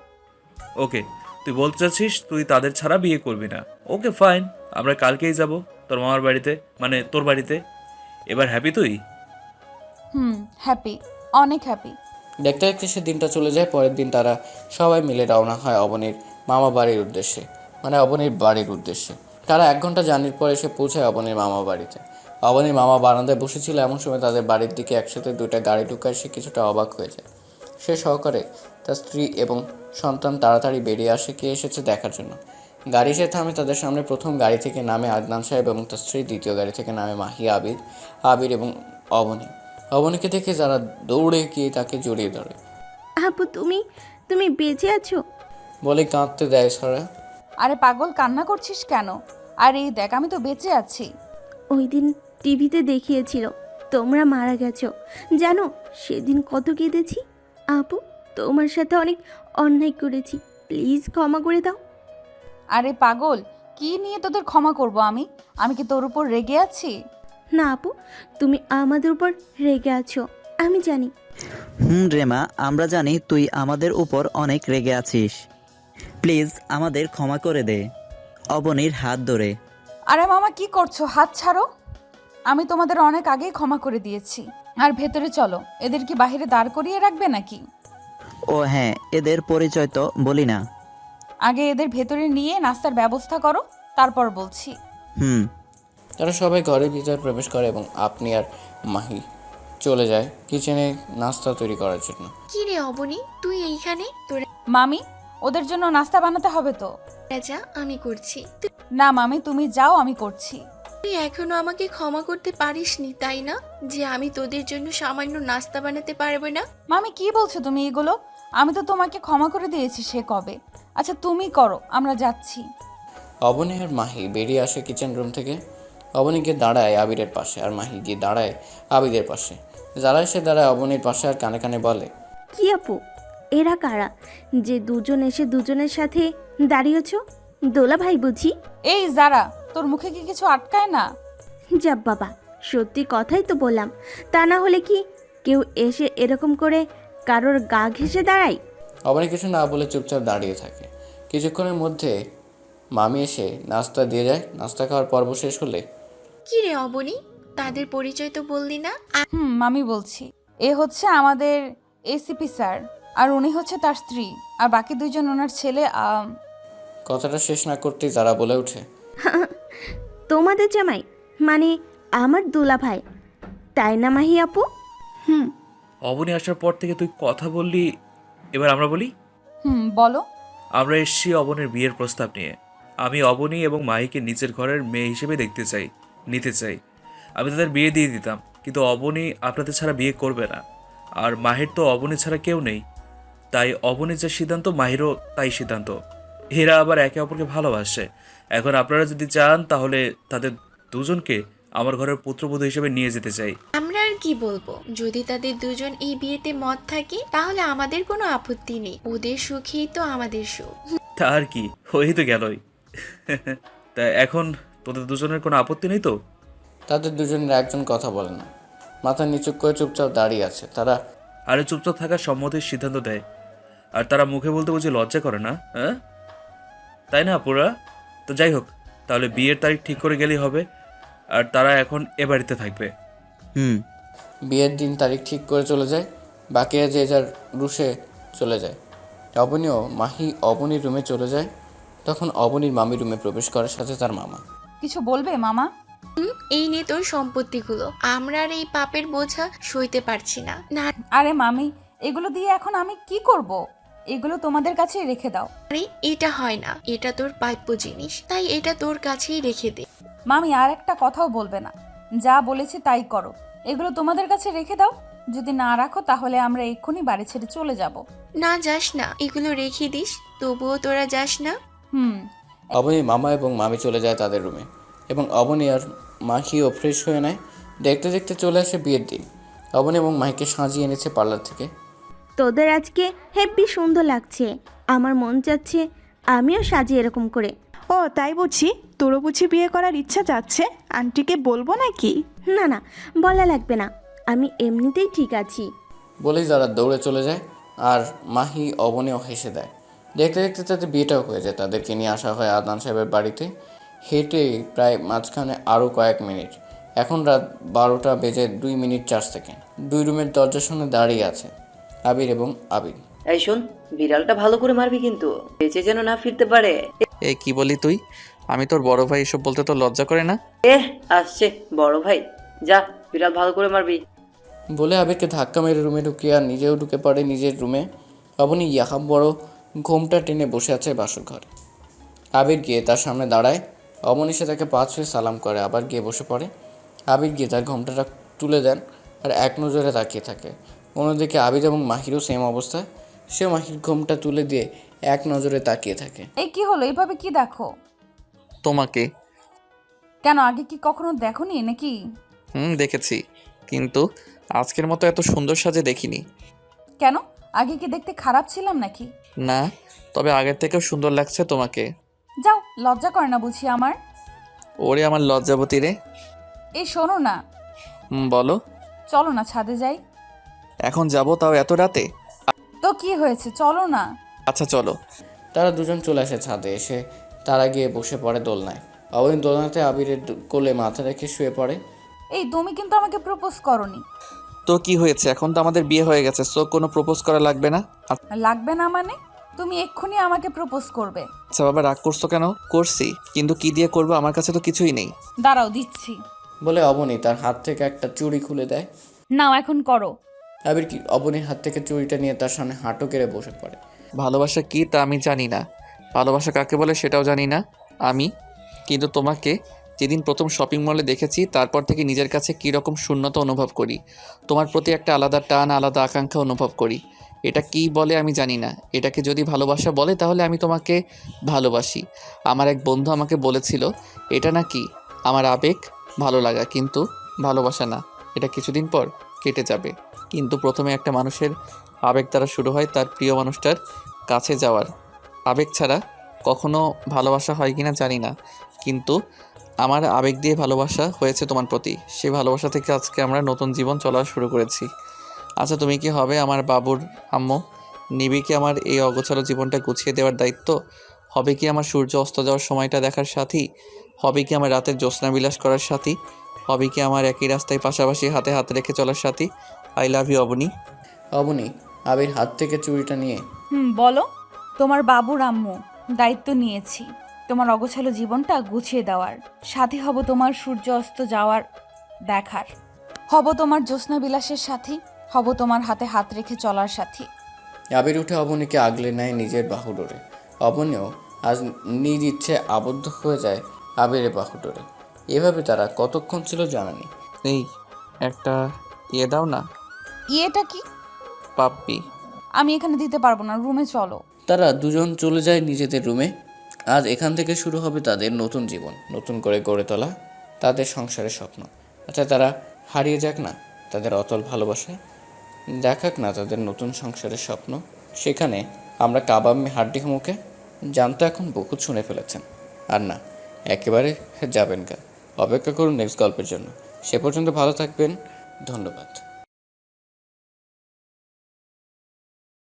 ওকে, তুই বলতে চাচ্ছিস তুই তাদের ছাড়া বিয়ে করবি না। ওকে ফাইন, আমরা কালকেই যাব তোর মামার বাড়িতে, মানে তোর বাড়িতে। এবার হ্যাপি তুই? হ্যাপি, অনেক হ্যাপি। দেখতে দেখতে সে দিনটা চলে যায়। পরের দিন তারা সবাই মিলে রওনা হয় অবনীর মামা বাড়ির উদ্দেশ্যে, মানে অবনীর বাড়ির উদ্দেশ্যে। তারা 1 ঘন্টা জার্নির পরে এসে পৌঁছায় অবনীর মামা বাড়িতে। অবনীর মামা বারান্দায় বসেছিল, এমন সময় তাদের বাড়ির দিকে একসাথে 2টা গাড়ি ঢুকায় সে কিছুটা অবাক হয়ে যায়। সে সহকারে তার স্ত্রী এবং সন্তান তাড়াতাড়ি বেরিয়ে আসে কে এসেছে দেখার জন্য। গাড়ি এসে থামে তাদের সামনে। প্রথম গাড়ি থেকে নামে আদনান সাহেব এবং তার স্ত্রী, দ্বিতীয় গাড়ি থেকে নামে মাহি, আবির এবং অবনী। অবনীকে দেখে যারা দৌড়ে গিয়ে তাকে জড়িয়ে ধরে। আপু তুমি বেঁচে আছো? বলে কাঁদতে দেয় সারা। আরে পাগল, কান্না করছিস কেন? আর এই দেখ, আমি তো বেঁচে আছি। ওই দিন টিভিতে দেখিয়েছিল তোমরা মারা গেছো, জানো সেদিন কত কেঁদেছি। আপু তোমার সাথে অনেক অন্যায় করেছি, প্লিজ ক্ষমা করে দাও। আরে পাগল, কি নিয়ে তোদের ক্ষমা করব আমি? আমি কি তোর উপর রেগে আছি? না আপু, তুমি আমাদের উপর রেগে আছো, আমি জানি। রেমা, আমরা জানি তুই আমাদের উপর অনেক রেগে আছিস। প্লিজ আমাদের ক্ষমা করে দে। অবনীর হাত ধরে। আরে মামা কি করছো? হাত ছাড়ো। আমি তোমাদের অনেক আগেই ক্ষমা করে দিয়েছি। আর ভেতরে চলো, এদের কি বাইরে দাঁড় করিয়ে রাখবে নাকি? ও হ্যাঁ, এদের পরিচয় তো বলি না। আগে এদের ভেতরে নিয়ে নাস্তার ব্যবস্থা করো, তারপর বলছি। তারা সবাই ঘরের ভিতরে প্রবেশ করে এবং আপনি আর মাহি চলে যায় কিচেনে নাস্তা তৈরি করার জন্য। কি রে অবনী, তুই এইখানে? তোরা মামি, ওদের জন্য নাস্তা বানাতে হবে তো। যা, আমি করছি। না মামি, তুমি যাও, আমি করছি। তুই এখনো আমাকে ক্ষমা করতে পারিসনি তাই না, যে আমি তোদের জন্য সামান্য নাস্তা বানাতে পারবো না? মামি কি বলছো তুমি এগুলো? আমি তো তোমাকে ক্ষমা করে দিয়েছি সে কবে। আচ্ছা তুমি করো, আমরা যাচ্ছি। অবনী আর মাহি বেরিয়ে আসে কিচেন রুম থেকে। অবনী গিয়ে দাঁড়ায় আবিরের পাশে আর মাহি গিয়ে দাঁড়ায় আবিদের পাশে। যারা এসে দাঁড়ায় অবনীর পাশে আর কানে কানে বলে, কি আপু এরা কারা যে দুজন এসে দুজনের সাথে দাঁড়িয়েছো? দোলা ভাই বুঝি? এই যারা, তোর মুখে কি কিছু আটকায় না? যাব বাবা, সত্যি কথাই তো বললাম, তা না হলে কি কেউ এসে এরকম করে কারোর গা ঘেঁষে দাঁড়ায়? অবনী কিছু না বলে চুপচাপ দাঁড়িয়ে থাকে। কিছুক্ষণের মধ্যে মামি এসে নাস্তা দিয়ে যায়। নাস্তা খাওয়ার পর্ব শেষ হলে, কি রে অবনী, তাদের পরিচয় তো বললি না? মামি বলছি, এ হচ্ছে আমাদের এসিপি স্যার, আর উনি হচ্ছে তার স্ত্রী, আর বাকি 2 জন ওনার ছেলে। কথাটা শেষ না করতেই যারা বলে ওঠে, তোমাদের জামাই মানে আমার দোলা ভাই, তাই না মাহি আপু? অবনী আসার পর থেকে তুই কথা বললি, এবার আমরা বলি। বলো। আমরা এসেছি অবনীর বিয়ের প্রস্তাব নিয়ে। আমি অবনী এবং মাহিকে নিজের ঘরের মেয়ে হিসেবে নিতে চাই। আমি তাদের বিয়ে দিয়ে দিতাম, কিন্তু অবনী আপনাদের ছাড়া বিয়ে করবে না। আর মাহির তো অবনী ছাড়া কেউ নেই, তাই অবনীর যে সিদ্ধান্ত মাহিরও তাই সিদ্ধান্ত। এরা আবার একে অপরকে ভালোবাসে। এখন আপনারা যদি চান তাহলে তাদের দুজনকে আমার ঘরের পুত্রবধূ হিসেবে নিয়ে যেতে চাই। আমরা আর কি বলবো, যদি তাদের দুজন এই বিয়েতে মত থাকে তাহলে আমাদের কোনো আপত্তি নেই। ওদের সুখেই তো আমাদের সুখ। তা আর কি, হয়েই তো গেলই। তা এখন তোদের দুজনের কোনো আপত্তি নেই তো? তাদের দুজনের একজন কথা বলে না, মাথা নিচু করে চুপচাপ দাঁড়িয়ে আছে। তারা আরে চুপচাপ থাকার সম্মতির সিদ্ধান্ত দেয়, আর তারা মুখে বলতে বুঝি লজ্জা করে না, হ্যাঁ তাই না পুরা? তো যাই হোক, তাহলে বিয়ের তারিখ ঠিক করে গেলেই হবে, আর তারা এখন এ বাড়িতে থাকবে। বিয়ের দিন তারিখ ঠিক করে চলে যায়, বাকিরা যে যার রুশে চলে যায়। অবনীর রুমে চলে যায়। তখন অবনীর মামি রুমে প্রবেশ করার সাথে তার মামা। কিছু বলবে মামা? এই নে তোর সম্পত্তিগুলো, আমরা আর এই পাপের বোঝা সইতে পারছি না। না আরে মামি, এগুলো দিয়ে এখন আমি কি করব? এগুলো তোমাদের কাছেই রেখে দাও। আরে এটা হয় না, এটা তোর প্রাপ্য জিনিস, তাই এটা তোর কাছেই রেখে দে। মামি আর একটা কথাও বলবে না, যা বলেছি তাই করো। এগুলো তোমাদের কাছে রেখে দাও, যদি না রাখো তাহলে আমরা এক্ষুনি বাড়ি ছেড়ে চলে যাব। না যাস না, এগুলো রেখে দিস, তবুও তোরা যাস না। অবনীর মামা এবং মামি চলে যায় তাদের রুমে, এবং অবনী আর মাহিও ফ্রেশ হয়ে নেয়। দেখতে দেখতে চলে আসে বিয়ের দিন। অবনী এবং মাহিকে সাজিয়ে এনেছে পার্লার থেকে। তোদের আজকে হেব্বি সুন্দর লাগছে, আমার মন চাচ্ছে আমিও সাজি এরকম করে। ও তাই বুঝি? তোরও বুঝি বিয়ে করার ইচ্ছা যাচ্ছে? আন্টিকে বলবো নাকি? না না, বলা লাগবে না, আমি এমনিতেই ঠিক আছি। বলেই যারা দৌড়ে চলে যায়, আর মাহি অবনীও হেসে দেয়। দেখতে দেখতে তাদের বিয়েটাও হয়ে যায়। তাদেরকে নিয়ে আসা হয় আদনান সাহেবের বাড়িতে। হেঁটে প্রায় মাঝখানে আরও কয়েক মিনিট। এখন রাত 12টা বেজে 2 মিনিট 4 সেকেন্ড। 2 রুমের দরজার সামনে দাঁড়িয়ে আছে আবির এবং আবির। এই শোন, বিড়ালটা ভালো করে মারবি কিন্তু, বেঁচে যেন না ফিরতে পারে। এই কি বলি তুই? আমি তোর বড় ভাই, এসব বলতে তোর লজ্জা করে না? আসছে বড় ভাই, যা বিড়াল ভালো করে মারবি। বলে আবিরকে ধাক্কা মেরে রুমে ঢুকিয়ে আর নিজেও ঢুকে পড়ে নিজের রুমে। অবনী ইয়াহাব বড় ঘোমটা টেনে বসে আছে বাসর ঘরে। আবির গিয়ে তার সামনে দাঁড়ায়। অবনী সে তাকে 5 ছুঁয়ে সালাম করে, আবার গিয়ে বসে পড়ে। আবির গিয়ে তার ঘোমটাটা তুলে দেন আর এক নজরে তাকিয়ে থাকে। অন্যদিকে আবির এবং মাহিরও সেম অবস্থা। সেও মাহির ঘোমটা তুলে দিয়ে এক নজরে তাকিয়ে থাকে। এই কি হলো? এইভাবে কি দেখো? তোমাকে। কেন, আগে কি কখনো দেখোনি নাকি? দেখেছি, কিন্তু আজকের মতো এত সুন্দর সাজে দেখিনি। কেন, আগে কি দেখতে খারাপ ছিলাম নাকি? না, তবে আগের থেকেও সুন্দর লাগছে তোমাকে। যাও, লজ্জা করে না বুঝি আমার? ওরে আমার লজ্জাবতী রে। এই শোনো না। বলো। চলো না ছাদে যাই। এখন যাব, তাও এত রাতে? তো কি হয়েছে, চলো না। আচ্ছা চলো। তারা দুজন চলে আসে ছাদে। এসে তারা গিয়ে বসে পড়ে দোলনায়। অবনী দোলনাতে আবিরের কোলে মাথা রেখে শুয়ে পড়ে। এই তুমি কিন্তু আমাকে প্রপোজ করনি। তো কি হয়েছে? এখন তো আমাদের বিয়ে হয়ে গেছে, সো কোনো প্রপোজ করা লাগবে না। লাগবে না মানে? তুমি এক্ষুনি আমাকে প্রপোজ করবে। আচ্ছা বাবা, রাগ করছো কেন? করছি, কিন্তু কি দিয়ে করবো? আমার কাছে তো কিছুই নেই। দাঁড়াও, দিচ্ছি। বলে অবনী তার হাত থেকে একটা চুড়ি খুলে দেয়। নাও, এখন করো। আবির কি অবনীর হাত থেকে চুড়িটা নিয়ে তার সামনে হাঁটু কেড়ে বসে পড়ে। ভালোবাসা কি তা আমি জানি না, ভালোবাসা কাকে বলে সেটাও জানি না আমি। কিন্তু তোমাকে যেদিন প্রথম শপিং মলে দেখেছি, তারপর থেকে নিজের কাছে কীরকম শূন্যতা অনুভব করি। তোমার প্রতি একটা আলাদা টান, আলাদা আকাঙ্ক্ষা অনুভব করি। এটা কি বলে আমি জানি না। এটাকে যদি ভালোবাসা বলে তাহলে আমি তোমাকে ভালোবাসি। আমার এক বন্ধু আমাকে বলেছিল এটা নাকি আমার আবেগ, ভালো লাগা, কিন্তু ভালোবাসা না। এটা কিছুদিন পর কেটে যাবে। কিন্তু প্রথমে একটা মানুষের আবেগ দ্বারা শুরু হয় তার প্রিয় মানুষটার কাছে যাওয়ার। আবেগ ছাড়া কখনো ভালোবাসা হয় কিনা জানি না, কিন্তু আমার আবেগ দিয়ে ভালোবাসা হয়েছে তোমার প্রতি। সেই ভালোবাসা থেকে আজকে আমরা নতুন জীবন চলা শুরু করেছি। আচ্ছা তুমি কি হবে আমার বাবুর আম্মু? নিবি কি আমার এই অগোছালো জীবনটা গুছিয়ে দেওয়ার দায়িত্ব? হবে কি আমার সূর্য অস্ত যাওয়ার সময়টা দেখার সাথী? হবে কি আমার রাতের জ্যোৎস্না বিলাস করার সাথী? হবে কি আমার একই রাস্তায় পাশাপাশি হাতে হাত রেখে চলার সাথী? I love you Abani. Abani আবির হাত থেকে চুড়িটা নিয়ে বলো। তোমার বাবুর আম্মু, দায়িত্ব নিয়েছি তোমার অগোছালো জীবনটা গুছিয়ে দেওয়ার। সাথী হব তোমার সূর্য অস্ত যাওয়ার দেখার। হব তোমার জ্যোৎস্না বিলাসের সাথী, হব তোমার হাতে হাত রেখে চলার সাথী। আবির উঠে অবনীকে আগলে নেয় নিজের বাহুডোরে। অবনীও আজ নিজ ইচ্ছে আবদ্ধ হয়ে যায় আবিরের বাহুডোরে। এভাবে তারা কতক্ষণ ছিল জানা নেই। এই একটা ইয়ে দাও না। ইয়েটা কি? পাপ্পি। আমি এখানে দিতে পারবো না, রুমে চলো। তারা দুজন চলে যায় নিজেদের রুমে। আজ এখান থেকে শুরু হবে তাদের নতুন জীবন, নতুন করে গড়ে তোলা তাদের সংসারের স্বপ্ন। আচ্ছা তারা হারিয়ে যাক না তাদের অতল ভালোবাসায়, দেখাক না তাদের নতুন সংসারের স্বপ্ন। সেখানে আমরা কাবাব হাড্ডি মুখে জানতো এখন বহুত শুনে ফেলেছেন। আর না, একেবারে যাবেন গা। অপেক্ষা করুন নেক্সট গল্পের জন্য। সে পর্যন্ত ভালো থাকবেন। ধন্যবাদ।